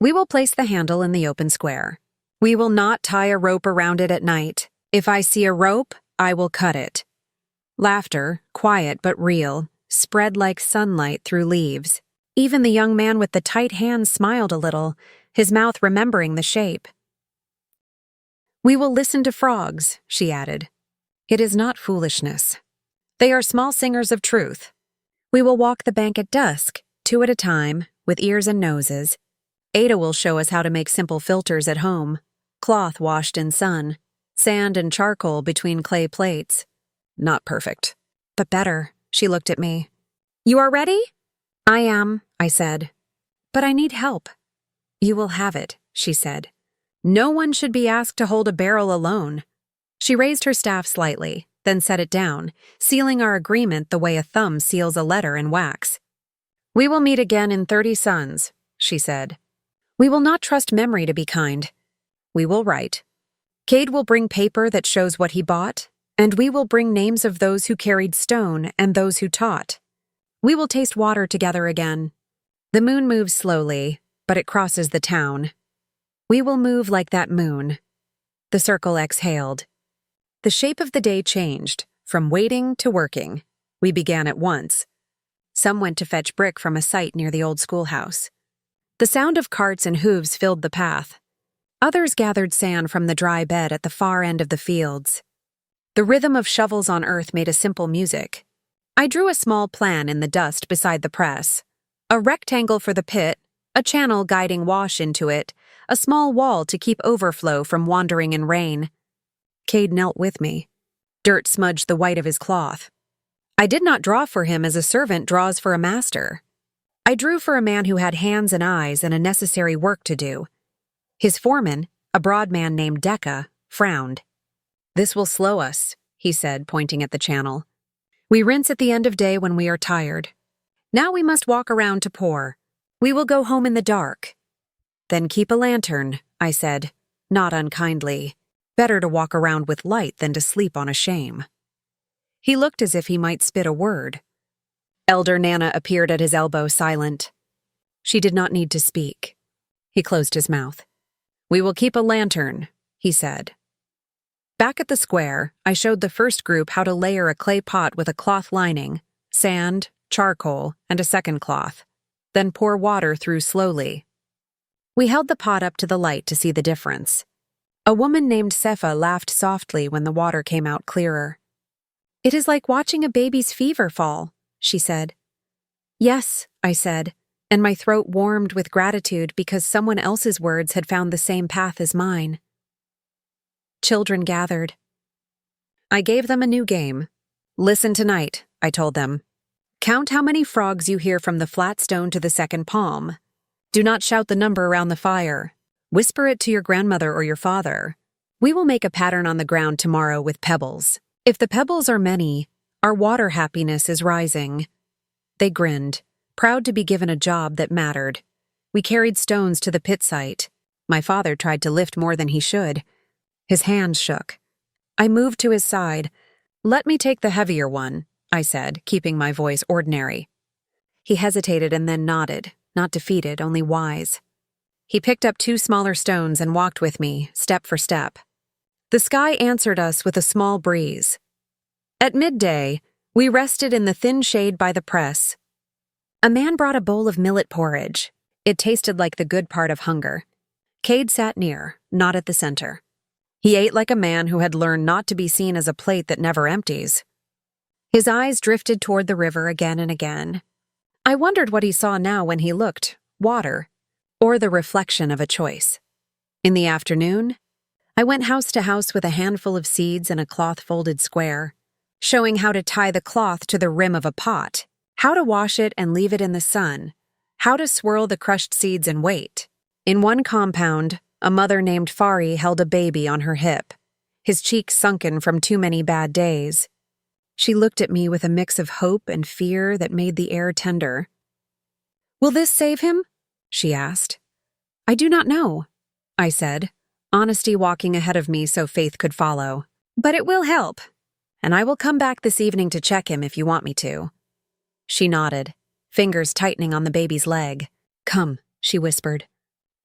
We will place the handle in the open square. We will not tie a rope around it at night. If I see a rope, I will cut it." Laughter, quiet but real, spread like sunlight through leaves. Even the young man with the tight hands smiled a little, his mouth remembering the shape. "We will listen to frogs," she added. "It is not foolishness. They are small singers of truth. We will walk the bank at dusk, 2 at a time, with ears and noses. Ada will show us how to make simple filters at home, cloth washed in sun, sand and charcoal between clay plates. Not perfect, but better." She looked at me. "You are ready?" "I am," I said. "But I need help." "You will have it," she said. "No one should be asked to hold a barrel alone." She raised her staff slightly, then set it down, sealing our agreement the way a thumb seals a letter in wax. "We will meet again in 30 suns," she said. "We will not trust memory to be kind. We will write. Cade will bring paper that shows what he bought, and we will bring names of those who carried stone and those who taught. We will taste water together again. The moon moves slowly, but it crosses the town. We will move like that moon." The circle exhaled. The shape of the day changed, from waiting to working. We began at once. Some went to fetch brick from a site near the old schoolhouse. The sound of carts and hooves filled the path. Others gathered sand from the dry bed at the far end of the fields. The rhythm of shovels on earth made a simple music. I drew a small plan in the dust beside the press. A rectangle for the pit, a channel guiding wash into it, a small wall to keep overflow from wandering in rain. Cade knelt with me. Dirt smudged the white of his cloth. I did not draw for him as a servant draws for a master. I drew for a man who had hands and eyes and a necessary work to do. His foreman, a broad man named Decca, frowned. "This will slow us," he said, pointing at the channel. "We rinse at the end of day when we are tired. Now we must walk around to pour. We will go home in the dark." "Then keep a lantern," I said, not unkindly. Better to walk around with light than to sleep on a shame. He looked as if he might spit a word. Elder Nana appeared at his elbow, silent. She did not need to speak. He closed his mouth. "We will keep a lantern," he said. Back at the square, I showed the first group how to layer a clay pot with a cloth lining, sand, charcoal, and a second cloth, then pour water through slowly. We held the pot up to the light to see the difference. A woman named Sepha laughed softly when the water came out clearer. "It is like watching a baby's fever fall," she said. "Yes," I said, and my throat warmed with gratitude because someone else's words had found the same path as mine. Children gathered. I gave them a new game. "Listen tonight," I told them. "Count how many frogs you hear from the flat stone to the second palm. Do not shout the number around the fire. Whisper it to your grandmother or your father. We will make a pattern on the ground tomorrow with pebbles. If the pebbles are many, our water happiness is rising." They grinned, proud to be given a job that mattered. We carried stones to the pit site. My father tried to lift more than he should. His hands shook. I moved to his side. "Let me take the heavier one," I said, keeping my voice ordinary. He hesitated and then nodded, not defeated, only wise. He picked up 2 smaller stones and walked with me, step for step. The sky answered us with a small breeze. At midday, we rested in the thin shade by the press. A man brought a bowl of millet porridge. It tasted like the good part of hunger. Cade sat near, not at the center. He ate like a man who had learned not to be seen as a plate that never empties. His eyes drifted toward the river again and again. I wondered what he saw now when he looked, water, or the reflection of a choice. In the afternoon, I went house to house with a handful of seeds in a cloth-folded square, showing how to tie the cloth to the rim of a pot, how to wash it and leave it in the sun, how to swirl the crushed seeds and wait. In one compound, a mother named Fari held a baby on her hip, his cheeks sunken from too many bad days. She looked at me with a mix of hope and fear that made the air tender. "Will this save him?" she asked. "I do not know," I said, honesty walking ahead of me so faith could follow. "But it will help, and I will come back this evening to check him if you want me to." She nodded, fingers tightening on the baby's leg. "Come," she whispered.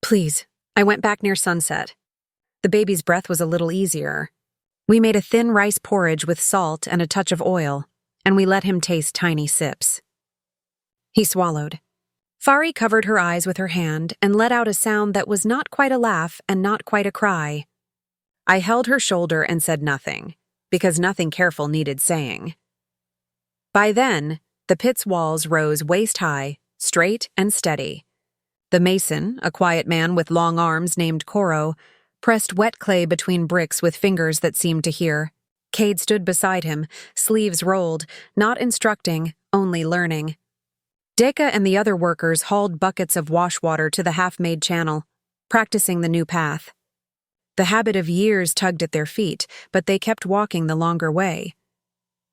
"Please." I went back near sunset. The baby's breath was a little easier. We made a thin rice porridge with salt and a touch of oil, and we let him taste tiny sips. He swallowed. Fari covered her eyes with her hand and let out a sound that was not quite a laugh and not quite a cry. I held her shoulder and said nothing, because nothing careful needed saying. By then, the pit's walls rose waist-high, straight and steady. The mason, a quiet man with long arms named Koro, pressed wet clay between bricks with fingers that seemed to hear. Cade stood beside him, sleeves rolled, not instructing, only learning. Deka and the other workers hauled buckets of wash water to the half-made channel, practicing the new path. The habit of years tugged at their feet, but they kept walking the longer way.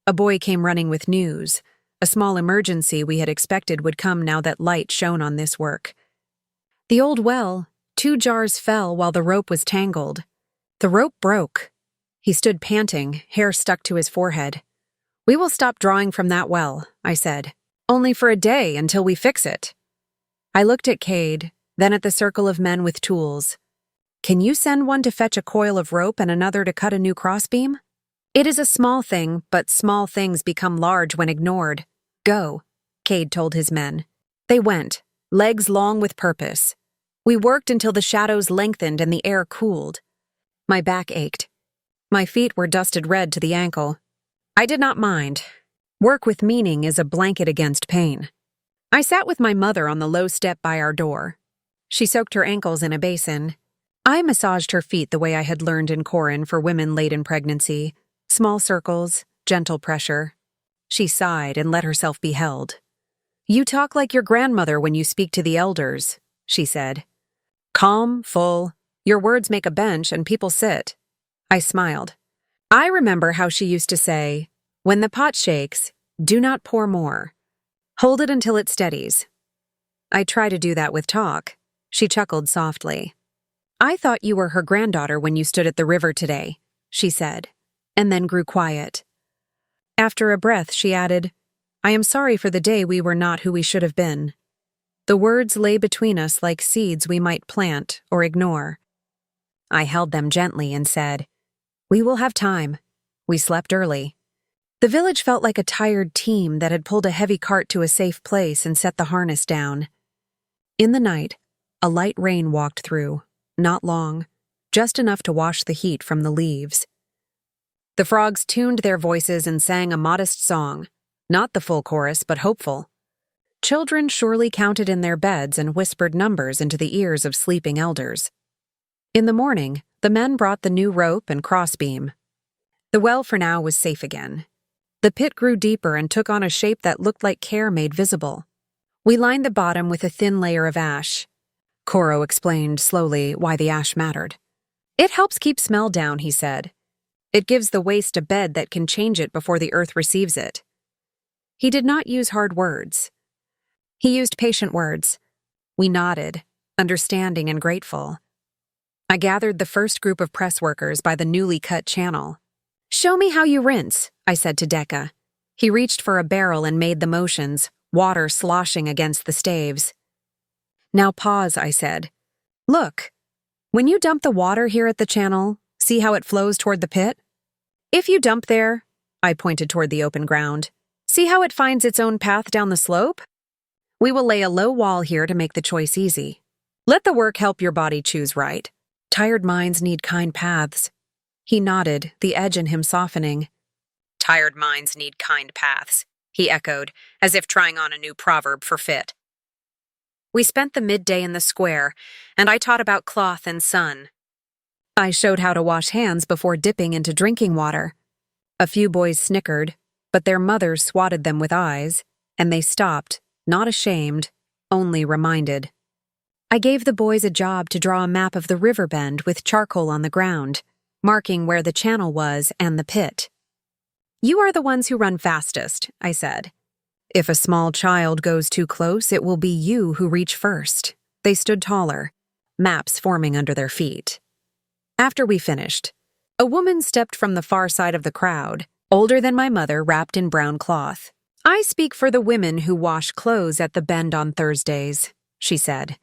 A boy came running with news. A small emergency we had expected would come now that light shone on this work. The old well, 2 jars fell while the rope was tangled. The rope broke. He stood panting, hair stuck to his forehead. "We will stop drawing from that well," I said. "Only for a day until we fix it." I looked at Cade, then at the circle of men with tools. "Can you send one to fetch a coil of rope and another to cut a new crossbeam?" "It is a small thing, but small things become large when ignored. Go," Cade told his men. They went, legs long with purpose. We worked until the shadows lengthened and the air cooled. My back ached. My feet were dusted red to the ankle. I did not mind. Work with meaning is a blanket against pain. I sat with my mother on the low step by our door. She soaked her ankles in a basin. I massaged her feet the way I had learned in Corin for women late in pregnancy. Small circles, gentle pressure. She sighed and let herself be held. "You talk like your grandmother when you speak to the elders," she said. "Calm, full. Your words make a bench and people sit." I smiled. I remember how she used to say, "When the pot shakes, do not pour more. Hold it until it steadies." I try to do that with talk. She chuckled softly. I thought you were her granddaughter when you stood at the river today, she said, and then grew quiet. After a breath, she added, I am sorry for the day we were not who we should have been. The words lay between us like seeds we might plant or ignore. I held them gently and said, We will have time. We slept early. The village felt like a tired team that had pulled a heavy cart to a safe place and set the harness down. In the night, a light rain walked through, not long, just enough to wash the heat from the leaves. The frogs tuned their voices and sang a modest song, not the full chorus, but hopeful. Children surely counted in their beds and whispered numbers into the ears of sleeping elders. In the morning, the men brought the new rope and crossbeam. The well for now was safe again. The pit grew deeper and took on a shape that looked like care made visible. We lined the bottom with a thin layer of ash. Koro explained slowly why the ash mattered. It helps keep smell down, he said. It gives the waste a bed that can change it before the earth receives it. He did not use hard words. He used patient words. We nodded, understanding and grateful. I gathered the first group of press workers by the newly cut channel. Show me how you rinse, I said to Decca. He reached for a barrel and made the motions, water sloshing against the staves. Now pause, I said. Look, when you dump the water here at the channel, see how it flows toward the pit? If you dump there, I pointed toward the open ground, see how it finds its own path down the slope? We will lay a low wall here to make the choice easy. Let the work help your body choose right. Tired minds need kind paths. He nodded, the edge in him softening. Tired minds need kind paths, he echoed, as if trying on a new proverb for fit. We spent the midday in the square, and I taught about cloth and sun. I showed how to wash hands before dipping into drinking water. A few boys snickered, but their mothers swatted them with eyes, and they stopped, not ashamed, only reminded. I gave the boys a job to draw a map of the river bend with charcoal on the ground, marking where the channel was and the pit. You are the ones who run fastest, I said. If a small child goes too close, it will be you who reach first. They stood taller, maps forming under their feet. After we finished, a woman stepped from the far side of the crowd, older than my mother, wrapped in brown cloth. I speak for the women who wash clothes at the bend on Thursdays, she said.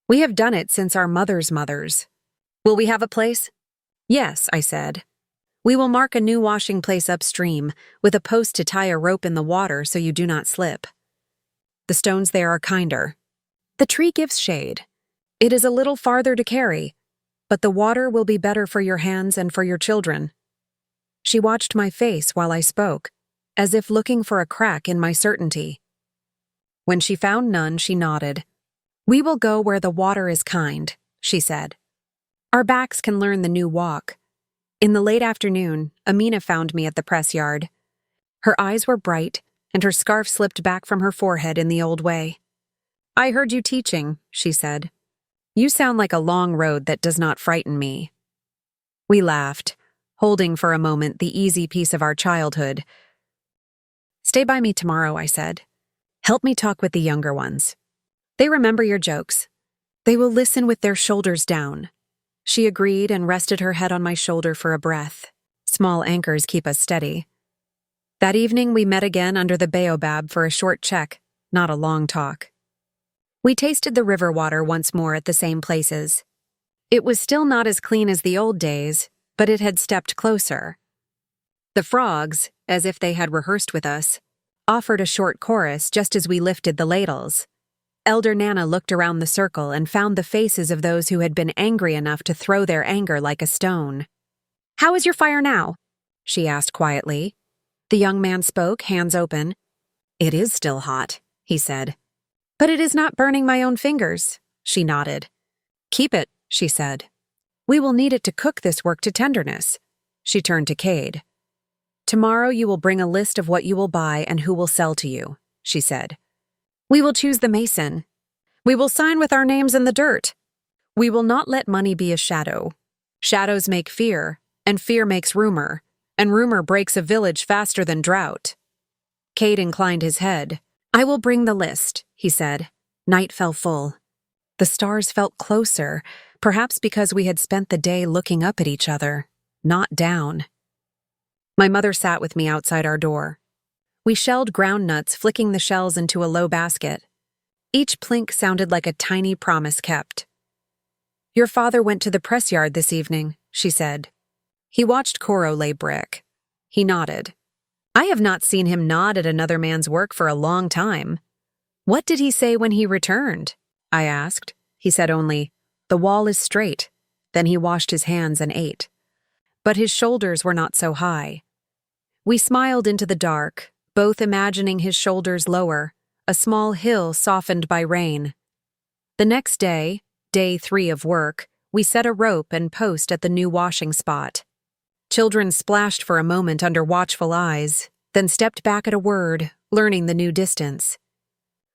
We have done it since our mothers' mothers. Will we have a place? Yes, I said. We will mark a new washing place upstream, with a post to tie a rope in the water so you do not slip. The stones there are kinder. The tree gives shade. It is a little farther to carry, but the water will be better for your hands and for your children. She watched my face while I spoke, as if looking for a crack in my certainty. When she found none, she nodded. We will go where the water is kind, she said. Our backs can learn the new walk. In the late afternoon, Amina found me at the press yard. Her eyes were bright, and her scarf slipped back from her forehead in the old way. I heard you teaching, she said. You sound like a long road that does not frighten me. We laughed, holding for a moment the easy peace of our childhood. Stay by me tomorrow, I said. Help me talk with the younger ones. They remember your jokes. They will listen with their shoulders down. She agreed and rested her head on my shoulder for a breath. Small anchors keep us steady. That evening we met again under the baobab for a short check, not a long talk. We tasted the river water once more at the same places. It was still not as clean as the old days, but it had stepped closer. The frogs, as if they had rehearsed with us, offered a short chorus just as we lifted the ladles. Elder Nana looked around the circle and found the faces of those who had been angry enough to throw their anger like a stone. How is your fire now? She asked quietly. The young man spoke, hands open. It is still hot, he said. But it is not burning my own fingers, she nodded. Keep it, she said. We will need it to cook this work to tenderness. She turned to Cade. Tomorrow you will bring a list of what you will buy and who will sell to you, she said. We will choose the mason. We will sign with our names in the dirt. We will not let money be a shadow. Shadows make fear, and fear makes rumor, and rumor breaks a village faster than drought. Cade inclined his head. I will bring the list, he said. Night fell full. The stars felt closer, perhaps because we had spent the day looking up at each other, not down. My mother sat with me outside our door. We shelled ground nuts, flicking the shells into a low basket. Each plink sounded like a tiny promise kept. "Your father went to the press yard this evening," she said. "He watched Coro lay brick." He nodded. "I have not seen him nod at another man's work for a long time." "What did he say when he returned?" I asked. He said only, "The wall is straight." Then he washed his hands and ate. But his shoulders were not so high. We smiled into the dark, both imagining his shoulders lower, a small hill softened by rain. The next day, day 3 of work, we set a rope and post at the new washing spot. Children splashed for a moment under watchful eyes, then stepped back at a word, learning the new distance.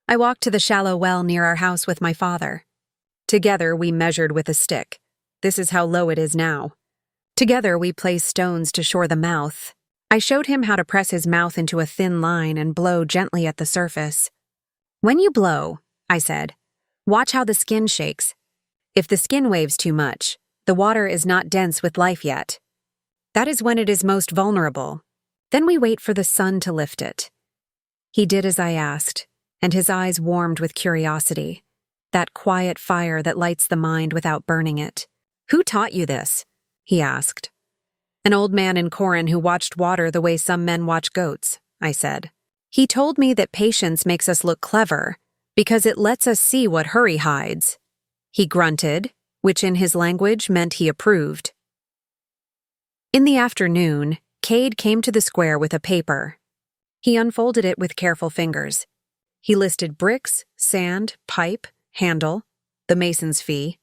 I walked to the shallow well near our house with my father. Together we measured with a stick. This is how low it is now. Together we placed stones to shore the mouth. I showed him how to press his mouth into a thin line and blow gently at the surface. "When you blow," I said, "watch how the skin shakes. If the skin waves too much, the water is not dense with life yet. That is when it is most vulnerable. Then we wait for the sun to lift it." He did as I asked, and his eyes warmed with curiosity, that quiet fire that lights the mind without burning it. "Who taught you this?" he asked. "An old man in Corin who watched water the way some men watch goats," I said. "He told me that patience makes us look clever, because it lets us see what hurry hides." He grunted, which in his language meant he approved. In the afternoon, Cade came to the square with a paper. He unfolded it with careful fingers. He listed bricks, sand, pipe, handle, the mason's fee,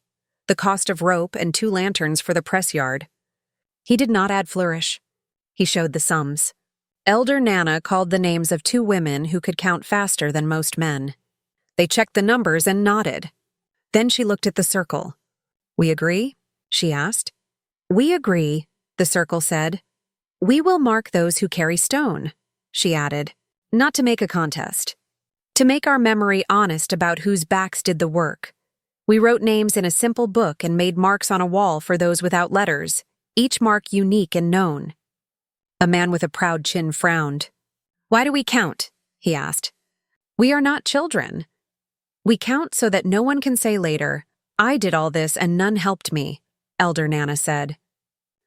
the cost of rope, and 2 lanterns for the press yard. He did not add flourish. He showed the sums. Elder Nana called the names of 2 women who could count faster than most men. They checked the numbers and nodded. Then she looked at the circle. "We agree?" she asked. "We agree," the circle said. "We will mark those who carry stone," she added, "not to make a contest. To make our memory honest about whose backs did the work. We wrote names in a simple book and made marks on a wall for those without letters, each mark unique and known." A man with a proud chin frowned. "Why do we count?" he asked. "We are not children. We count so that no one can say later, 'I did all this and none helped me,'" Elder Nana said.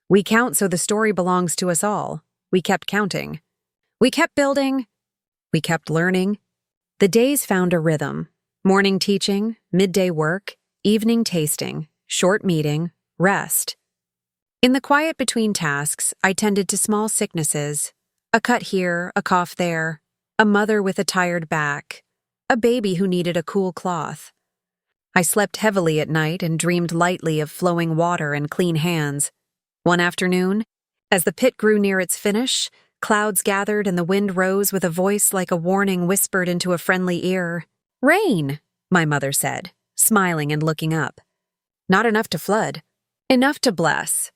"We count so the story belongs to us all." We kept counting. We kept building. We kept learning. The days found a rhythm. Morning teaching, midday work, evening tasting, short meeting, rest. In the quiet between tasks, I tended to small sicknesses. A cut here, a cough there, a mother with a tired back, a baby who needed a cool cloth. I slept heavily at night and dreamed lightly of flowing water and clean hands. One afternoon, as the pit grew near its finish, clouds gathered and the wind rose with a voice like a warning whispered into a friendly ear. "Rain," my mother said, smiling and looking up. "Not enough to flood, enough to bless."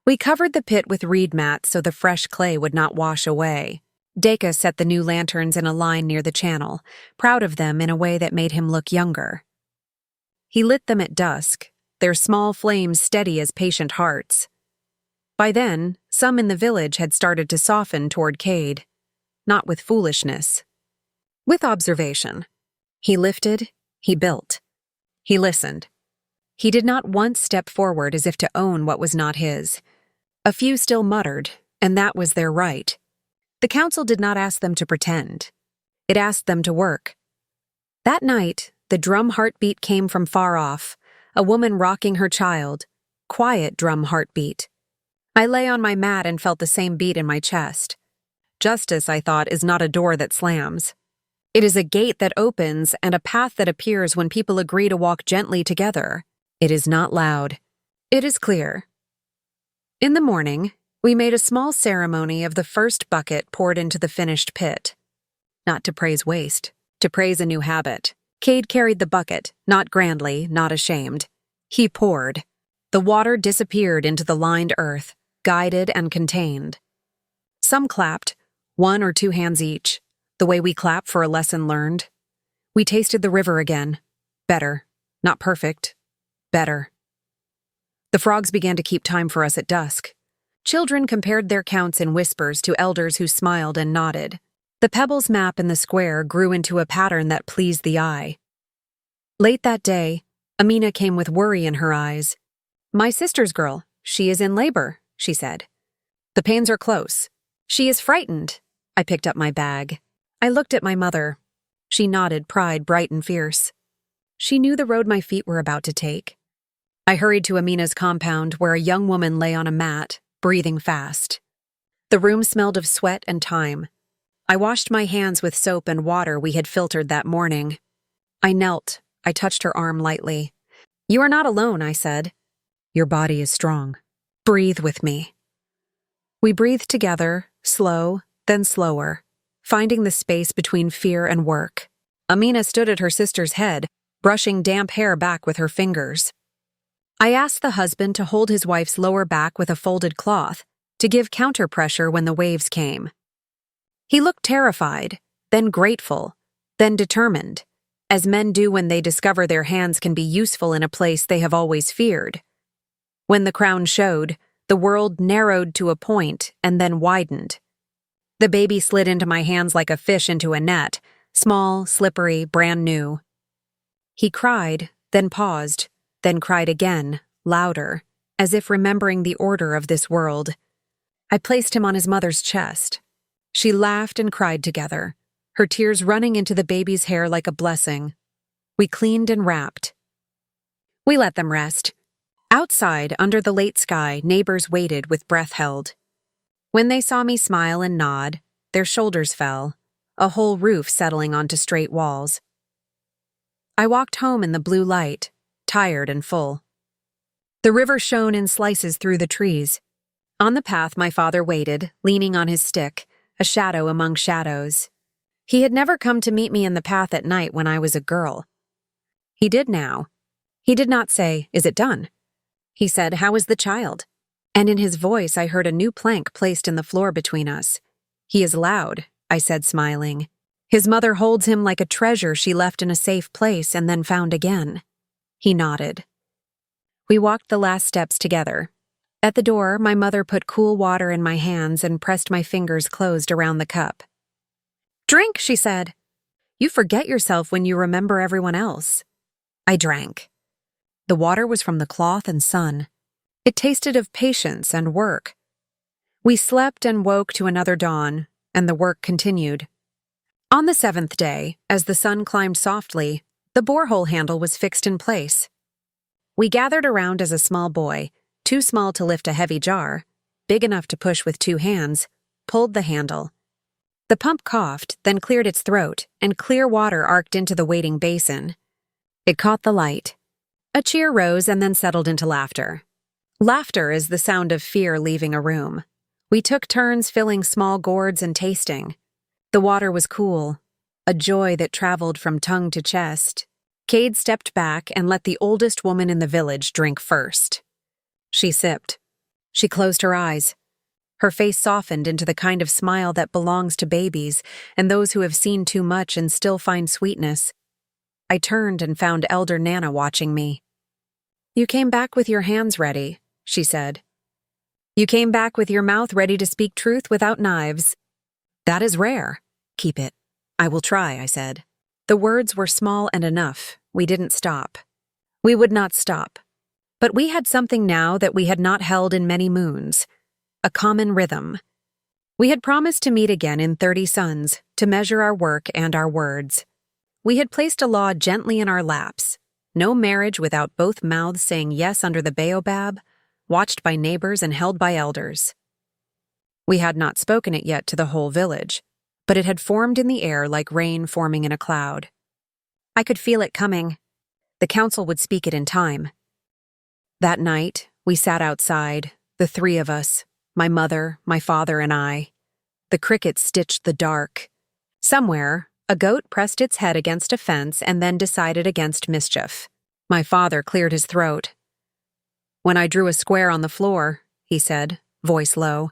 We covered the pit with reed mats so the fresh clay would not wash away. Deka set the new lanterns in a line near the channel, proud of them in a way that made him look younger. He lit them at dusk, their small flames steady as patient hearts. By then, some in the village had started to soften toward Cade, not with foolishness, with observation. He lifted, he built. He listened. He did not once step forward as if to own what was not his. A few still muttered, and that was their right. The council did not ask them to pretend. It asked them to work. That night, the drum heartbeat came from far off, a woman rocking her child, quiet drum heartbeat. I lay on my mat and felt the same beat in my chest. Justice, I thought, is not a door that slams. It is a gate that opens and a path that appears when people agree to walk gently together. It is not loud. It is clear. In the morning, we made a small ceremony of the first bucket poured into the finished pit. Not to praise waste, to praise a new habit. Cade carried the bucket, not grandly, not ashamed. He poured. The water disappeared into the lined earth, guided and contained. Some clapped, 1 or 2 hands each, the way we clap for a lesson learned. We tasted the river again. Better. Not perfect. Better. The frogs began to keep time for us at dusk. Children compared their counts in whispers to elders who smiled and nodded. The pebbles map in the square grew into a pattern that pleased the eye. Late that day, Amina came with worry in her eyes. "My sister's girl, she is in labor," she said. "The pains are close. She is frightened." I picked up my bag. I looked at my mother. She nodded, pride bright and fierce. She knew the road my feet were about to take. I hurried to Amina's compound, where a young woman lay on a mat, breathing fast. The room smelled of sweat and thyme. I washed my hands with soap and water we had filtered that morning. I knelt. I touched her arm lightly. "You are not alone," I said. "Your body is strong. Breathe with me." We breathed together, slow, then slower, finding the space between fear and work. Amina stood at her sister's head, brushing damp hair back with her fingers. I asked the husband to hold his wife's lower back with a folded cloth, to give counter-pressure when the waves came. He looked terrified, then grateful, then determined, as men do when they discover their hands can be useful in a place they have always feared. When the crown showed, the world narrowed to a point and then widened. The baby slid into my hands like a fish into a net, small, slippery, brand new. He cried, then paused, then cried again, louder, as if remembering the order of this world. I placed him on his mother's chest. She laughed and cried together, her tears running into the baby's hair like a blessing. We cleaned and wrapped. We let them rest. Outside, under the late sky, neighbors waited with breath held. When they saw me smile and nod, their shoulders fell, a whole roof settling onto straight walls. I walked home in the blue light, tired and full. The river shone in slices through the trees. On the path my father waited, leaning on his stick, a shadow among shadows. He had never come to meet me in the path at night when I was a girl. He did now. He did not say, "Is it done?" He said, "How is the child?" And in his voice I heard a new plank placed in the floor between us. "He is loud," I said, smiling. "His mother holds him like a treasure she left in a safe place and then found again." He nodded. We walked the last steps together. At the door, my mother put cool water in my hands and pressed my fingers closed around the cup. "Drink," she said. "You forget yourself when you remember everyone else." I drank. The water was from the cloth and sun. It tasted of patience and work. We slept and woke to another dawn, and the work continued. On the 7th day, as the sun climbed softly, the borehole handle was fixed in place. We gathered around as a small boy, too small to lift a heavy jar, big enough to push with 2 hands, pulled the handle. The pump coughed, then cleared its throat, and clear water arced into the waiting basin. It caught the light. A cheer rose and then settled into laughter. Laughter is the sound of fear leaving a room. We took turns filling small gourds and tasting. The water was cool, a joy that traveled from tongue to chest. Cade stepped back and let the oldest woman in the village drink first. She sipped. She closed her eyes. Her face softened into the kind of smile that belongs to babies and those who have seen too much and still find sweetness. I turned and found Elder Nana watching me. "You came back with your hands ready," she said. "You came back with your mouth ready to speak truth without knives. That is rare. Keep it." "I will try," I said. The words were small and enough. We didn't stop. We would not stop. But we had something now that we had not held in many moons. A common rhythm. We had promised to meet again in 30 suns, to measure our work and our words. We had placed a law gently in our laps. No marriage without both mouths saying yes under the baobab, watched by neighbors and held by elders. We had not spoken it yet to the whole village, but it had formed in the air like rain forming in a cloud. I could feel it coming. The council would speak it in time. That night, we sat outside, the 3 of us, my mother, my father, and I. The crickets stitched the dark. Somewhere, a goat pressed its head against a fence and then decided against mischief. My father cleared his throat. "When I drew a square on the floor," he said, voice low,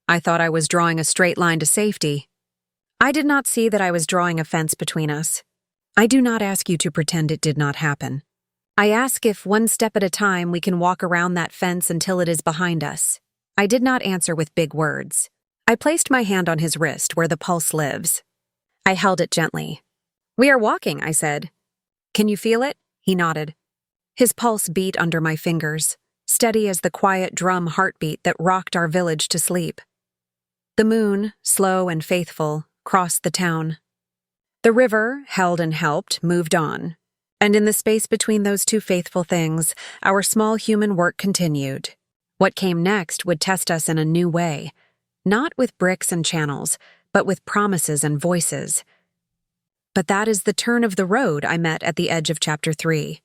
"I thought I was drawing a straight line to safety. I did not see that I was drawing a fence between us. I do not ask you to pretend it did not happen. I ask if one step at a time we can walk around that fence until it is behind us. I did not answer with big words. I placed my hand on his wrist where the pulse lives. I held it gently. We are walking, I said. Can you feel it? He nodded. His pulse beat under my fingers, steady as the quiet drum heartbeat that rocked our village to sleep. The moon, slow and faithful, crossed the town. The river, held and helped, moved on. And in the space between those two faithful things, our small human work continued. What came next would test us in a new way, not with bricks and channels, but with promises and voices. But that is the turn of the road I met at the edge of Chapter 3.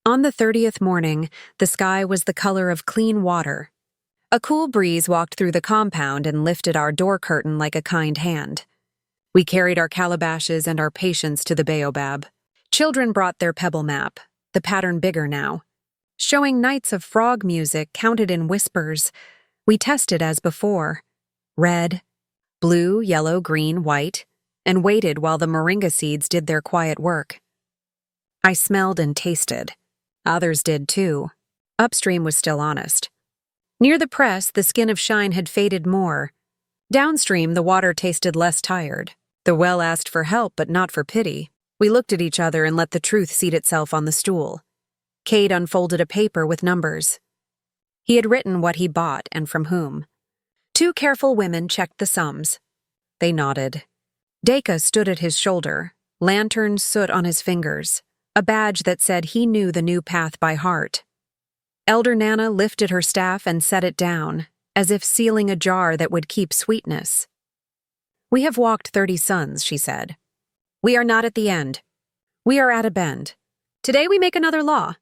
On the 30th morning, the sky was the color of clean water. A cool breeze walked through the compound and lifted our door curtain like a kind hand. We carried our calabashes and our patience to the baobab. Children brought their pebble map, the pattern bigger now. Showing nights of frog music counted in whispers, we tested as before. Red, blue, yellow, green, white, and waited while the moringa seeds did their quiet work. I smelled and tasted. Others did too. Upstream was still honest. Near the press, the skin of shine had faded more. Downstream, the water tasted less tired. The well asked for help, but not for pity. We looked at each other and let the truth seat itself on the stool. Cade unfolded a paper with numbers. He had written what he bought and from whom. Two careful women checked the sums. They nodded. Deka stood at his shoulder, lantern soot on his fingers, a badge that said he knew the new path by heart. Elder Nana lifted her staff and set it down, as if sealing a jar that would keep sweetness. We have walked 30 suns, she said. We are not at the end. We are at a bend. Today we make another law.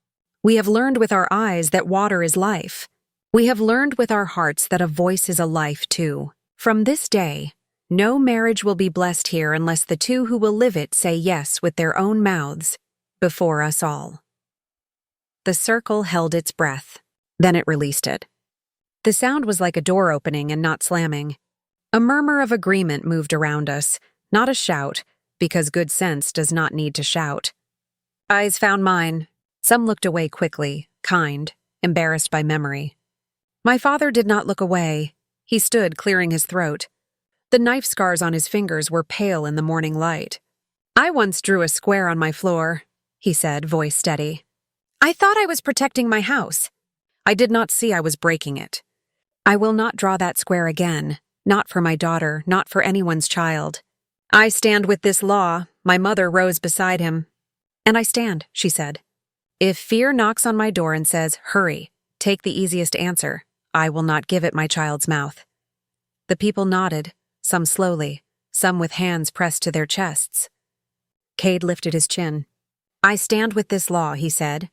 We have learned with our eyes that water is life. We have learned with our hearts that a voice is a life too. From this day, no marriage will be blessed here unless the two who will live it say yes with their own mouths before us all. The circle held its breath. Then it released it. The sound was like a door opening and not slamming. A murmur of agreement moved around us, not a shout, because good sense does not need to shout. Eyes found mine. Some looked away quickly, kind, embarrassed by memory. My father did not look away. He stood, clearing his throat. The knife scars on his fingers were pale in the morning light. I once drew a square on my floor, he said, voice steady. I thought I was protecting my house. I did not see I was breaking it. I will not draw that square again, not for my daughter, not for anyone's child. I stand with this law, my mother rose beside him. And I stand, she said. If fear knocks on my door and says, hurry, take the easiest answer, I will not give it my child's mouth. The people nodded, some slowly, some with hands pressed to their chests. Cade lifted his chin. I stand with this law, he said.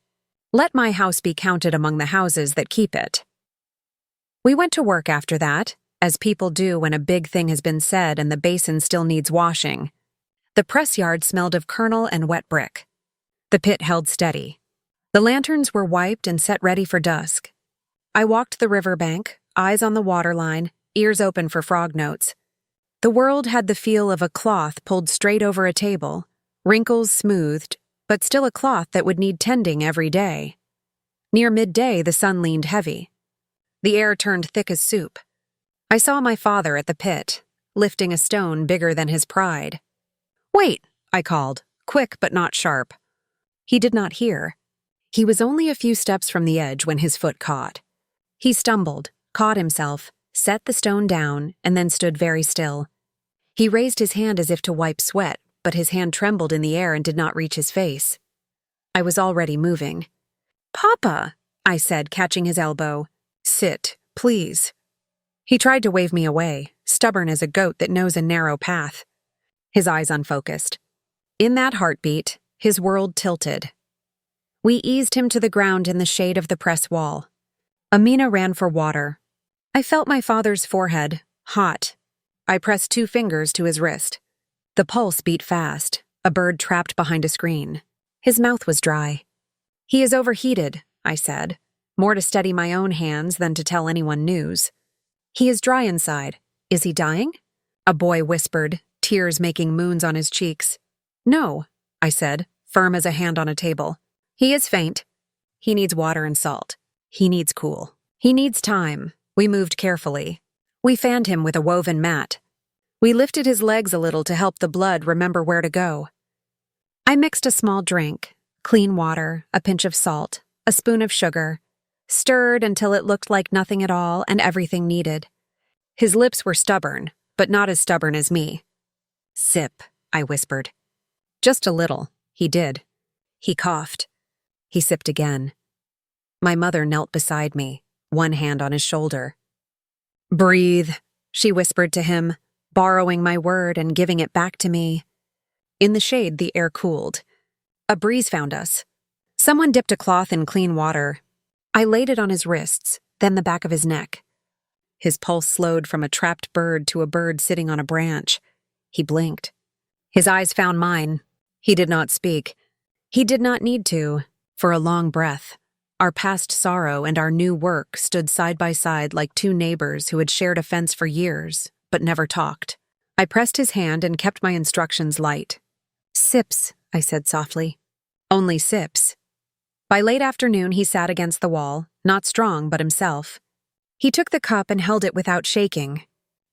Let my house be counted among the houses that keep it. We went to work after that, as people do when a big thing has been said and the basin still needs washing. The press yard smelled of kernel and wet brick. The pit held steady. The lanterns were wiped and set ready for dusk. I walked the river bank, eyes on the waterline, ears open for frog notes. The world had the feel of a cloth pulled straight over a table, wrinkles smoothed, but still a cloth that would need tending every day. Near midday, the sun leaned heavy. The air turned thick as soup. I saw my father at the pit, lifting a stone bigger than his pride. Wait, I called, quick but not sharp. He did not hear. He was only a few steps from the edge when his foot caught. He stumbled, caught himself, set the stone down, and then stood very still. He raised his hand as if to wipe sweat, but his hand trembled in the air and did not reach his face. I was already moving. Papa, I said, catching his elbow. Sit, please. He tried to wave me away, stubborn as a goat that knows a narrow path. His eyes unfocused. In that heartbeat, his world tilted. We eased him to the ground in the shade of the press wall. Amina ran for water. I felt my father's forehead, hot. I pressed 2 fingers to his wrist. The pulse beat fast, a bird trapped behind a screen. His mouth was dry. He is overheated, I said, more to steady my own hands than to tell anyone news. He is dry inside. Is he dying? A boy whispered, tears making moons on his cheeks. No, I said, firm as a hand on a table. He is faint. He needs water and salt. He needs cool. He needs time. We moved carefully. We fanned him with a woven mat. We lifted his legs a little to help the blood remember where to go. I mixed a small drink, clean water, a pinch of salt, a spoon of sugar, stirred until it looked like nothing at all and everything needed. His lips were stubborn, but not as stubborn as me. Sip, I whispered. Just a little, he did. He coughed. He sipped again. My mother knelt beside me, one hand on his shoulder. Breathe, she whispered to him, borrowing my word and giving it back to me. In the shade, the air cooled. A breeze found us. Someone dipped a cloth in clean water. I laid it on his wrists, then the back of his neck. His pulse slowed from a trapped bird to a bird sitting on a branch. He blinked. His eyes found mine. He did not speak. He did not need to. For a long breath, our past sorrow and our new work stood side by side like two neighbors who had shared a fence for years, but never talked. I pressed his hand and kept my instructions light. Sips, I said softly. Only sips. By late afternoon, he sat against the wall, not strong but himself. He took the cup and held it without shaking.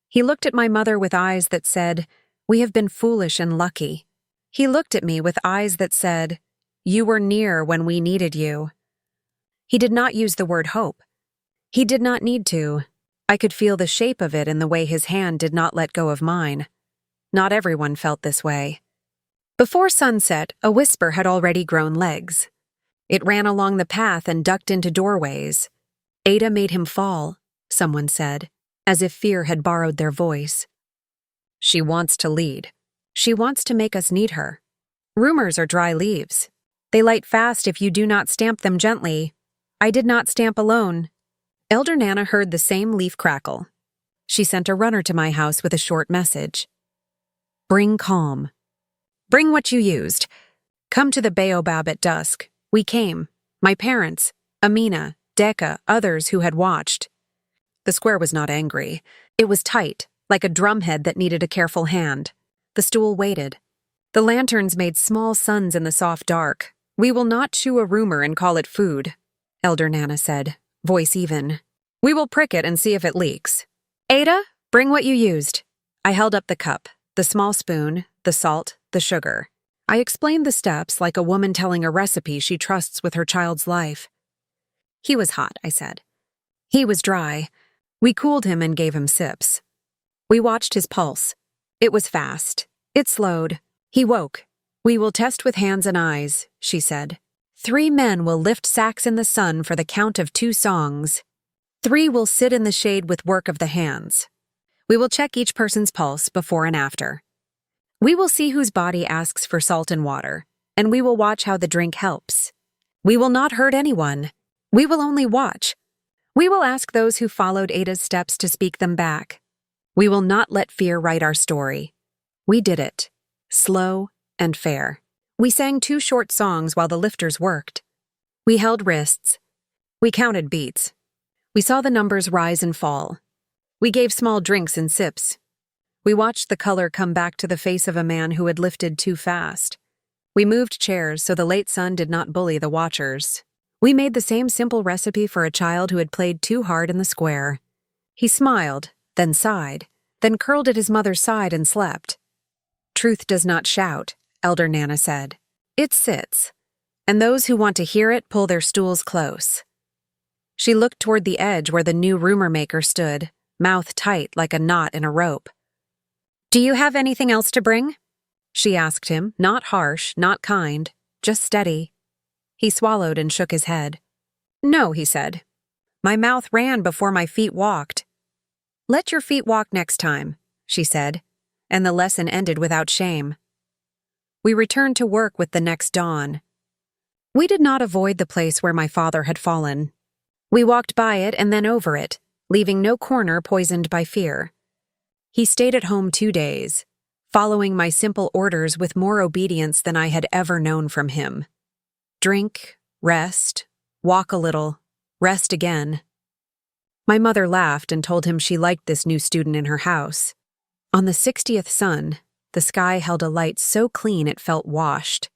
He looked at my mother with eyes that said, "We have been foolish and lucky." He looked at me with eyes that said, "You were near when we needed you." He did not use the word hope. He did not need to. I could feel the shape of it in the way his hand did not let go of mine. Not everyone felt this way. Before sunset, a whisper had already grown legs. It ran along the path and ducked into doorways. Ada made him fall, someone said, as if fear had borrowed their voice. She wants to lead. She wants to make us need her. Rumors are dry leaves. They light fast if you do not stamp them gently. I did not stamp alone. Elder Nana heard the same leaf crackle. She sent a runner to my house with a short message. Bring calm. Bring what you used. Come to the baobab at dusk. We came. My parents, Amina, Decca, others who had watched. The square was not angry. It was tight, like a drumhead that needed a careful hand. The stool waited. The lanterns made small suns in the soft dark. We will not chew a rumor and call it food, Elder Nana said, voice even. We will prick it and see if it leaks. Ada, bring what you used. I held up the cup, the small spoon, the salt, the sugar. I explained the steps like a woman telling a recipe she trusts with her child's life. He was hot, I said. He was dry. We cooled him and gave him sips. We watched his pulse. It was fast. It slowed. He woke. We will test with hands and eyes, she said. 3 men will lift sacks in the sun for the count of 2 songs. 3 will sit in the shade with work of the hands. We will check each person's pulse before and after. We will see whose body asks for salt and water, and we will watch how the drink helps. We will not hurt anyone. We will only watch. We will ask those who followed Ada's steps to speak them back. We will not let fear write our story. We did it. Slow and fair. We sang 2 short songs while the lifters worked. We held wrists. We counted beats. We saw the numbers rise and fall. We gave small drinks and sips. We watched the color come back to the face of a man who had lifted too fast. We moved chairs so the late sun did not bully the watchers. We made the same simple recipe for a child who had played too hard in the square. He smiled, then sighed, then curled at his mother's side and slept. Truth does not shout, Elder Nana said. It sits, and those who want to hear it pull their stools close. She looked toward the edge where the new rumor maker stood, mouth tight like a knot in a rope. Do you have anything else to bring? She asked him, not harsh, not kind, just steady. He swallowed and shook his head. No, he said. My mouth ran before my feet walked. Let your feet walk next time, she said, and the lesson ended without shame. We returned to work with the next dawn. We did not avoid the place where my father had fallen. We walked by it and then over it, leaving no corner poisoned by fear. He stayed at home 2 days, following my simple orders with more obedience than I had ever known from him. Drink, rest, walk a little, rest again. My mother laughed and told him she liked this new student in her house. On the 60th sun, the sky held a light so clean it felt washed.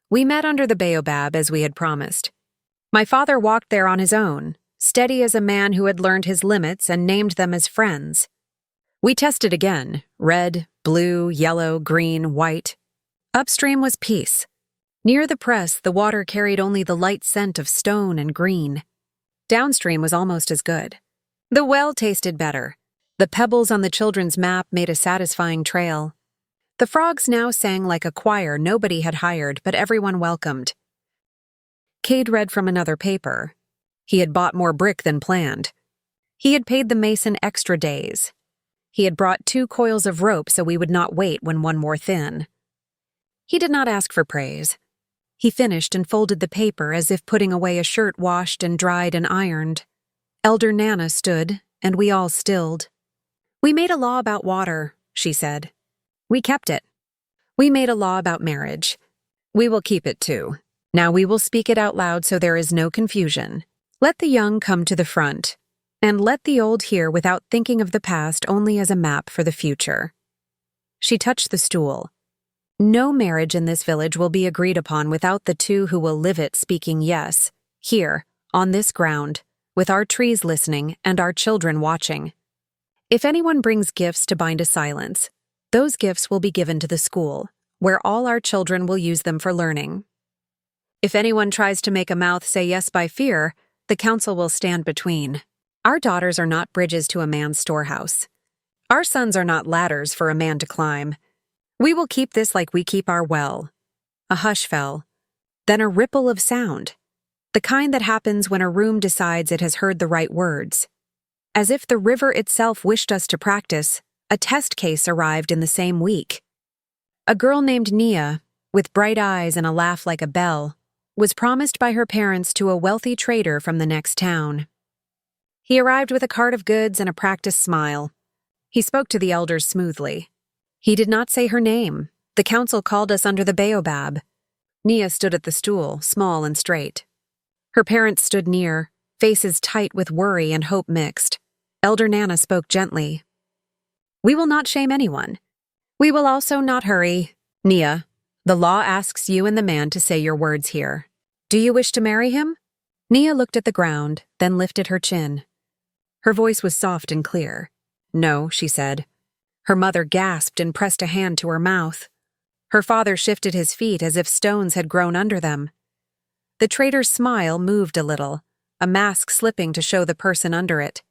We met under the baobab as we had promised. My father walked there on his own, steady as a man who had learned his limits and named them as friends. We tested again, red, blue, yellow, green, white. Upstream was peace. Near the press, the water carried only the light scent of stone and green. Downstream was almost as good. The well tasted better. The pebbles on the children's map made a satisfying trail. The frogs now sang like a choir nobody had hired, but everyone welcomed. Cade read from another paper. He had bought more brick than planned. He had paid the mason extra days. He had brought 2 coils of rope so we would not wait when one wore thin. He did not ask for praise. He finished and folded the paper as if putting away a shirt washed and dried and ironed. Elder Nana stood, and we all stilled. "We made a law about water," she said. "We kept it. We made a law about marriage. We will keep it too. Now we will speak it out loud so there is no confusion. Let the young come to the front, and let the old hear without thinking of the past only as a map for the future." She touched the stool. "No marriage in this village will be agreed upon without the 2 who will live it speaking yes, here, on this ground, with our trees listening and our children watching. If anyone brings gifts to bind a silence, those gifts will be given to the school, where all our children will use them for learning. If anyone tries to make a mouth say yes by fear, the council will stand between. Our daughters are not bridges to a man's storehouse. Our sons are not ladders for a man to climb. We will keep this like we keep our well." A hush fell, then a ripple of sound, the kind that happens when a room decides it has heard the right words. As if the river itself wished us to practice, a test case arrived in the same week. A girl named Nia, with bright eyes and a laugh like a bell, was promised by her parents to a wealthy trader from the next town. He arrived with a cart of goods and a practiced smile. He spoke to the elders smoothly. He did not say her name. The council called us under the baobab. Nia stood at the stool, small and straight. Her parents stood near, faces tight with worry and hope mixed. Elder Nana spoke gently. "We will not shame anyone. We will also not hurry. Nia, the law asks you and the man to say your words here. Do you wish to marry him?" Nia looked at the ground, then lifted her chin. Her voice was soft and clear. "No," she said. Her mother gasped and pressed a hand to her mouth. Her father shifted his feet as if stones had grown under them. The trader's smile moved a little, a mask slipping to show the person under it.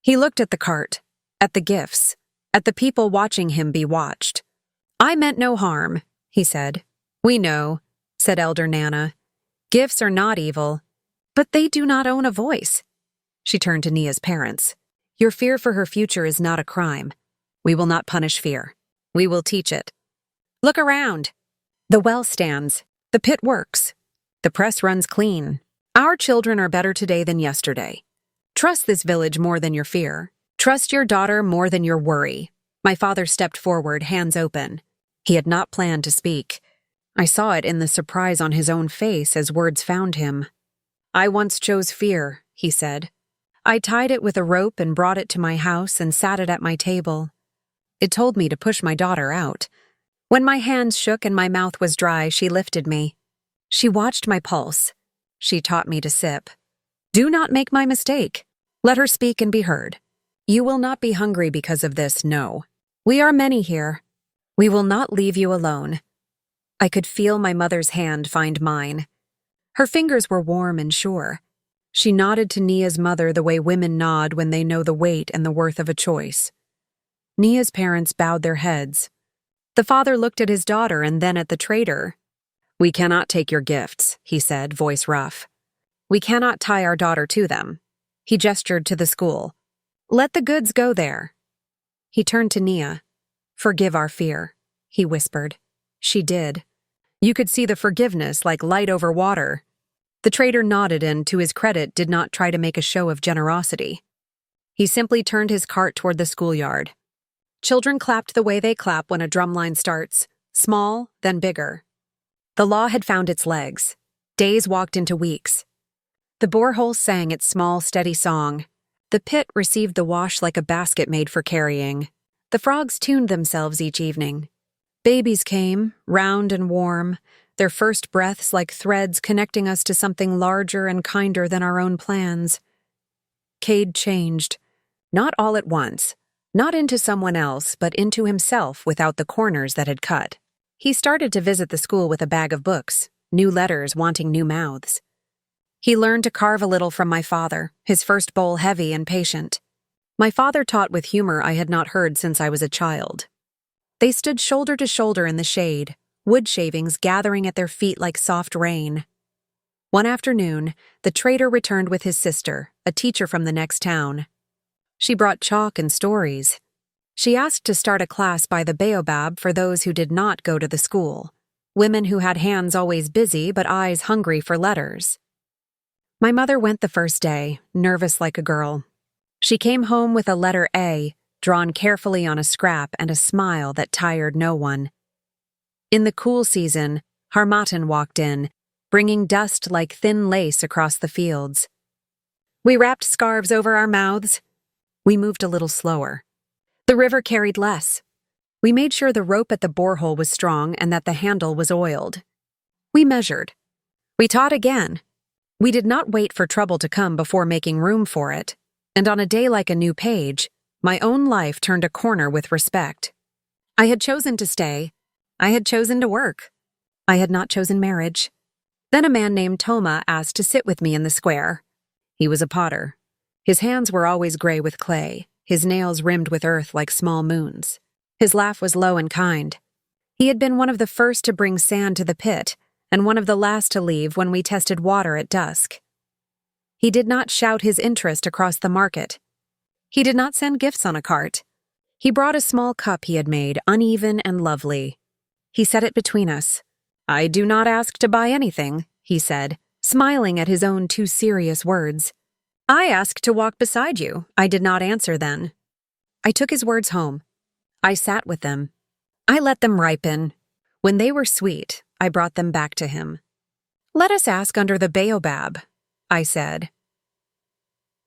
He looked at the cart, at the gifts, at the people watching him be watched. "I meant no harm," he said. "We know," said Elder Nana. "Gifts are not evil, but they do not own a voice." She turned to Nia's parents. "Your fear for her future is not a crime. We will not punish fear. We will teach it. Look around. The well stands. The pit works. The press runs clean. Our children are better today than yesterday. Trust this village more than your fear. Trust your daughter more than your worry." My father stepped forward, hands open. He had not planned to speak. I saw it in the surprise on his own face as words found him. "I once chose fear," he said. "I tied it with a rope and brought it to my house and sat it at my table. It told me to push my daughter out. When my hands shook and my mouth was dry, she lifted me. She watched my pulse. She taught me to sip. Do not make my mistake. Let her speak and be heard. You will not be hungry because of this, no. We are many here. We will not leave you alone." I could feel my mother's hand find mine. Her fingers were warm and sure. She nodded to Nia's mother the way women nod when they know the weight and the worth of a choice. Nia's parents bowed their heads. The father looked at his daughter and then at the trader. "We cannot take your gifts," he said, voice rough. "We cannot tie our daughter to them." He gestured to the school. "Let the goods go there." He turned to Nia. "Forgive our fear," he whispered. She did. You could see the forgiveness like light over water. The trader nodded and, to his credit, did not try to make a show of generosity. He simply turned his cart toward the schoolyard. Children clapped the way they clap when a drumline starts, small, then bigger. The law had found its legs. Days walked into weeks. The borehole sang its small, steady song. The pit received the wash like a basket made for carrying. The frogs tuned themselves each evening. Babies came, round and warm, their first breaths like threads connecting us to something larger and kinder than our own plans. Cade changed, not all at once, not into someone else, but into himself without the corners that had cut. He started to visit the school with a bag of books, new letters wanting new mouths. He learned to carve a little from my father, his first bowl heavy and patient. My father taught with humor I had not heard since I was a child. They stood shoulder to shoulder in the shade, wood shavings gathering at their feet like soft rain. One afternoon, the trader returned with his sister, a teacher from the next town. She brought chalk and stories. She asked to start a class by the baobab for those who did not go to the school, women who had hands always busy but eyes hungry for letters. My mother went the first day, nervous like a girl. She came home with a letter A, drawn carefully on a scrap, and a smile that tired no one. In the cool season, Harmattan walked in, bringing dust like thin lace across the fields. We wrapped scarves over our mouths. We moved a little slower. The river carried less. We made sure the rope at the borehole was strong and that the handle was oiled. We measured. We taught again. We did not wait for trouble to come before making room for it, and on a day like a new page, my own life turned a corner with respect. I had chosen to stay. I had chosen to work. I had not chosen marriage. Then a man named Toma asked to sit with me in the square. He was a potter. His hands were always gray with clay, his nails rimmed with earth like small moons. His laugh was low and kind. He had been one of the first to bring sand to the pit, and one of the last to leave when we tested water at dusk. He did not shout his interest across the market. He did not send gifts on a cart. He brought a small cup he had made, uneven and lovely. He set it between us. "I do not ask to buy anything," he said, smiling at his own too serious words. "I ask to walk beside you." I did not answer then. I took his words home. I sat with them. I let them ripen. When they were sweet, I brought them back to him. "Let us ask under the baobab," I said.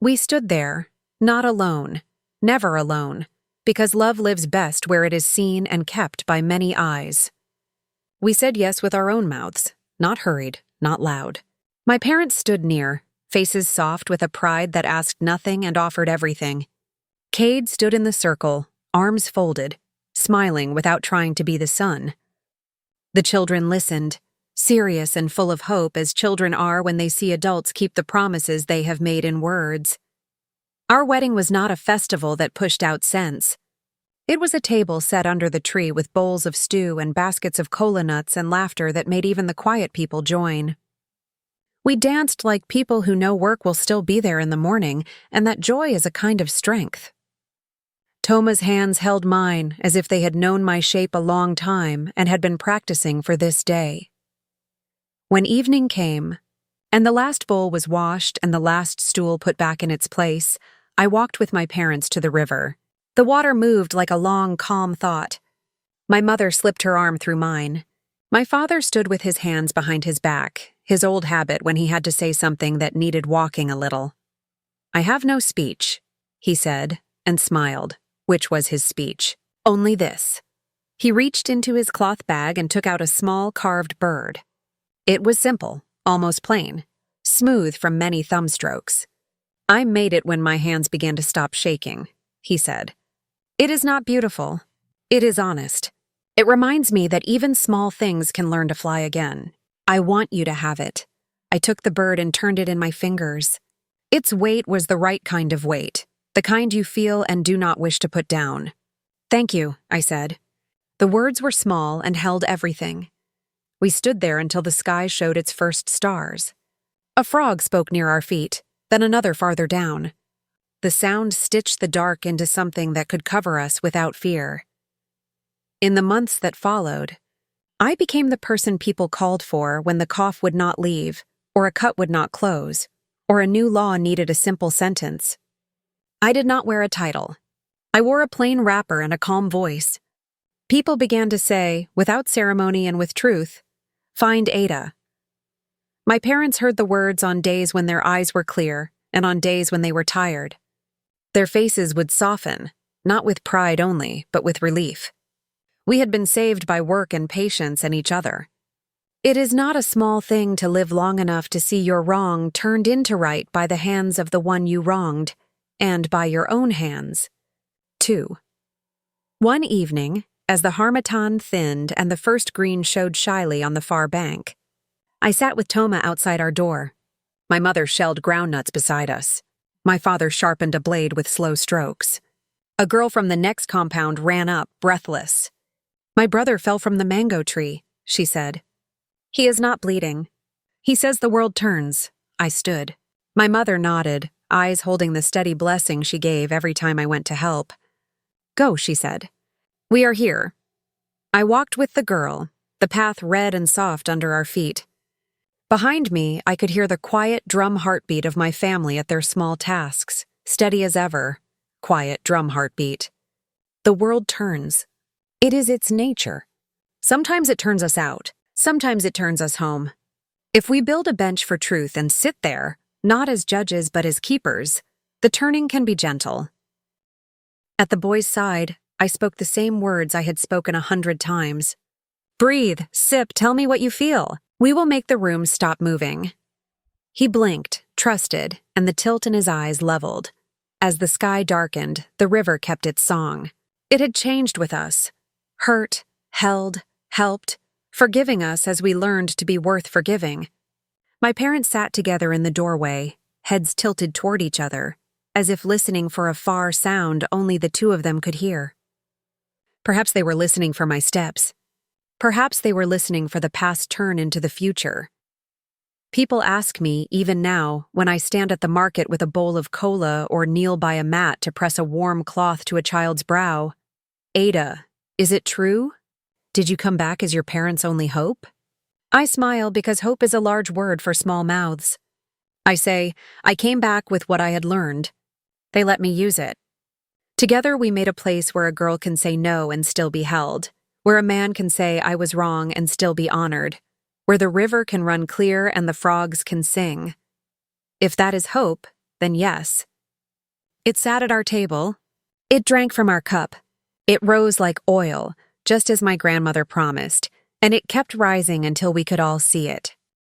We stood there, not alone, never alone, because love lives best where it is seen and kept by many eyes. We said yes with our own mouths, not hurried, not loud. My parents stood near, faces soft with a pride that asked nothing and offered everything. Cade stood in the circle, arms folded, smiling without trying to be the sun. The children listened, serious and full of hope as children are when they see adults keep the promises they have made in words. Our wedding was not a festival that pushed out scents. It was a table set under the tree with bowls of stew and baskets of cola nuts and laughter that made even the quiet people join. We danced like people who know work will still be there in the morning and that joy is a kind of strength. Toma's hands held mine as if they had known my shape a long time and had been practicing for this day. When evening came, and the last bowl was washed and the last stool put back in its place, I walked with my parents to the river. The water moved like a long, calm thought. My mother slipped her arm through mine. My father stood with his hands behind his back, his old habit when he had to say something that needed walking a little. "I have no speech," he said, and smiled. Which was his speech. Only this. He reached into his cloth bag and took out a small carved bird. It was simple, almost plain, smooth from many thumb strokes. "I made it when my hands began to stop shaking," he said. "It is not beautiful. It is honest. It reminds me that even small things can learn to fly again. I want you to have it." I took the bird and turned it in my fingers. Its weight was the right kind of weight. The kind you feel and do not wish to put down. "Thank you," I said. The words were small and held everything. We stood there until the sky showed its first stars. A frog spoke near our feet, then another farther down. The sound stitched the dark into something that could cover us without fear. In the months that followed, I became the person people called for when the cough would not leave, or a cut would not close, or a new law needed a simple sentence. I did not wear a title. I wore a plain wrapper and a calm voice. People began to say, without ceremony and with truth, "Find Ada." My parents heard the words on days when their eyes were clear and on days when they were tired. Their faces would soften, not with pride only, but with relief. We had been saved by work and patience and each other. It is not a small thing to live long enough to see your wrong turned into right by the hands of the one you wronged, and by your own hands. 2. One evening, as the harmattan thinned and the first green showed shyly on the far bank, I sat with Toma outside our door. My mother shelled groundnuts beside us. My father sharpened a blade with slow strokes. A girl from the next compound ran up, breathless. "My brother fell from the mango tree," she said. "He is not bleeding. He says the world turns." I stood. My mother nodded, eyes holding the steady blessing she gave every time I went to help. "Go," she said. "We are here." I walked with the girl, the path red and soft under our feet. Behind me, I could hear the quiet drum heartbeat of my family at their small tasks, steady as ever. Quiet drum heartbeat. The world turns. It is its nature. Sometimes it turns us out. Sometimes it turns us home. If we build a bench for truth and sit there, not as judges but as keepers, the turning can be gentle. At the boy's side, I spoke the same words I had spoken 100 times. "Breathe, sip, tell me what you feel. We will make the room stop moving." He blinked, trusted, and the tilt in his eyes leveled. As the sky darkened, the river kept its song. It had changed with us. Hurt, held, helped, forgiving us as we learned to be worth forgiving. My parents sat together in the doorway, heads tilted toward each other, as if listening for a far sound only the two of them could hear. Perhaps they were listening for my steps. Perhaps they were listening for the past turn into the future. People ask me, even now, when I stand at the market with a bowl of cola or kneel by a mat to press a warm cloth to a child's brow, "Ada, is it true? Did you come back as your parents' only hope?" I smile because hope is a large word for small mouths. I say, I came back with what I had learned. They let me use it. Together we made a place where a girl can say no and still be held, where a man can say I was wrong and still be honored, where the river can run clear and the frogs can sing. If that is hope, then yes. It sat at our table. It drank from our cup. It rose like oil, just as my grandmother promised, and it kept rising until we could all see it.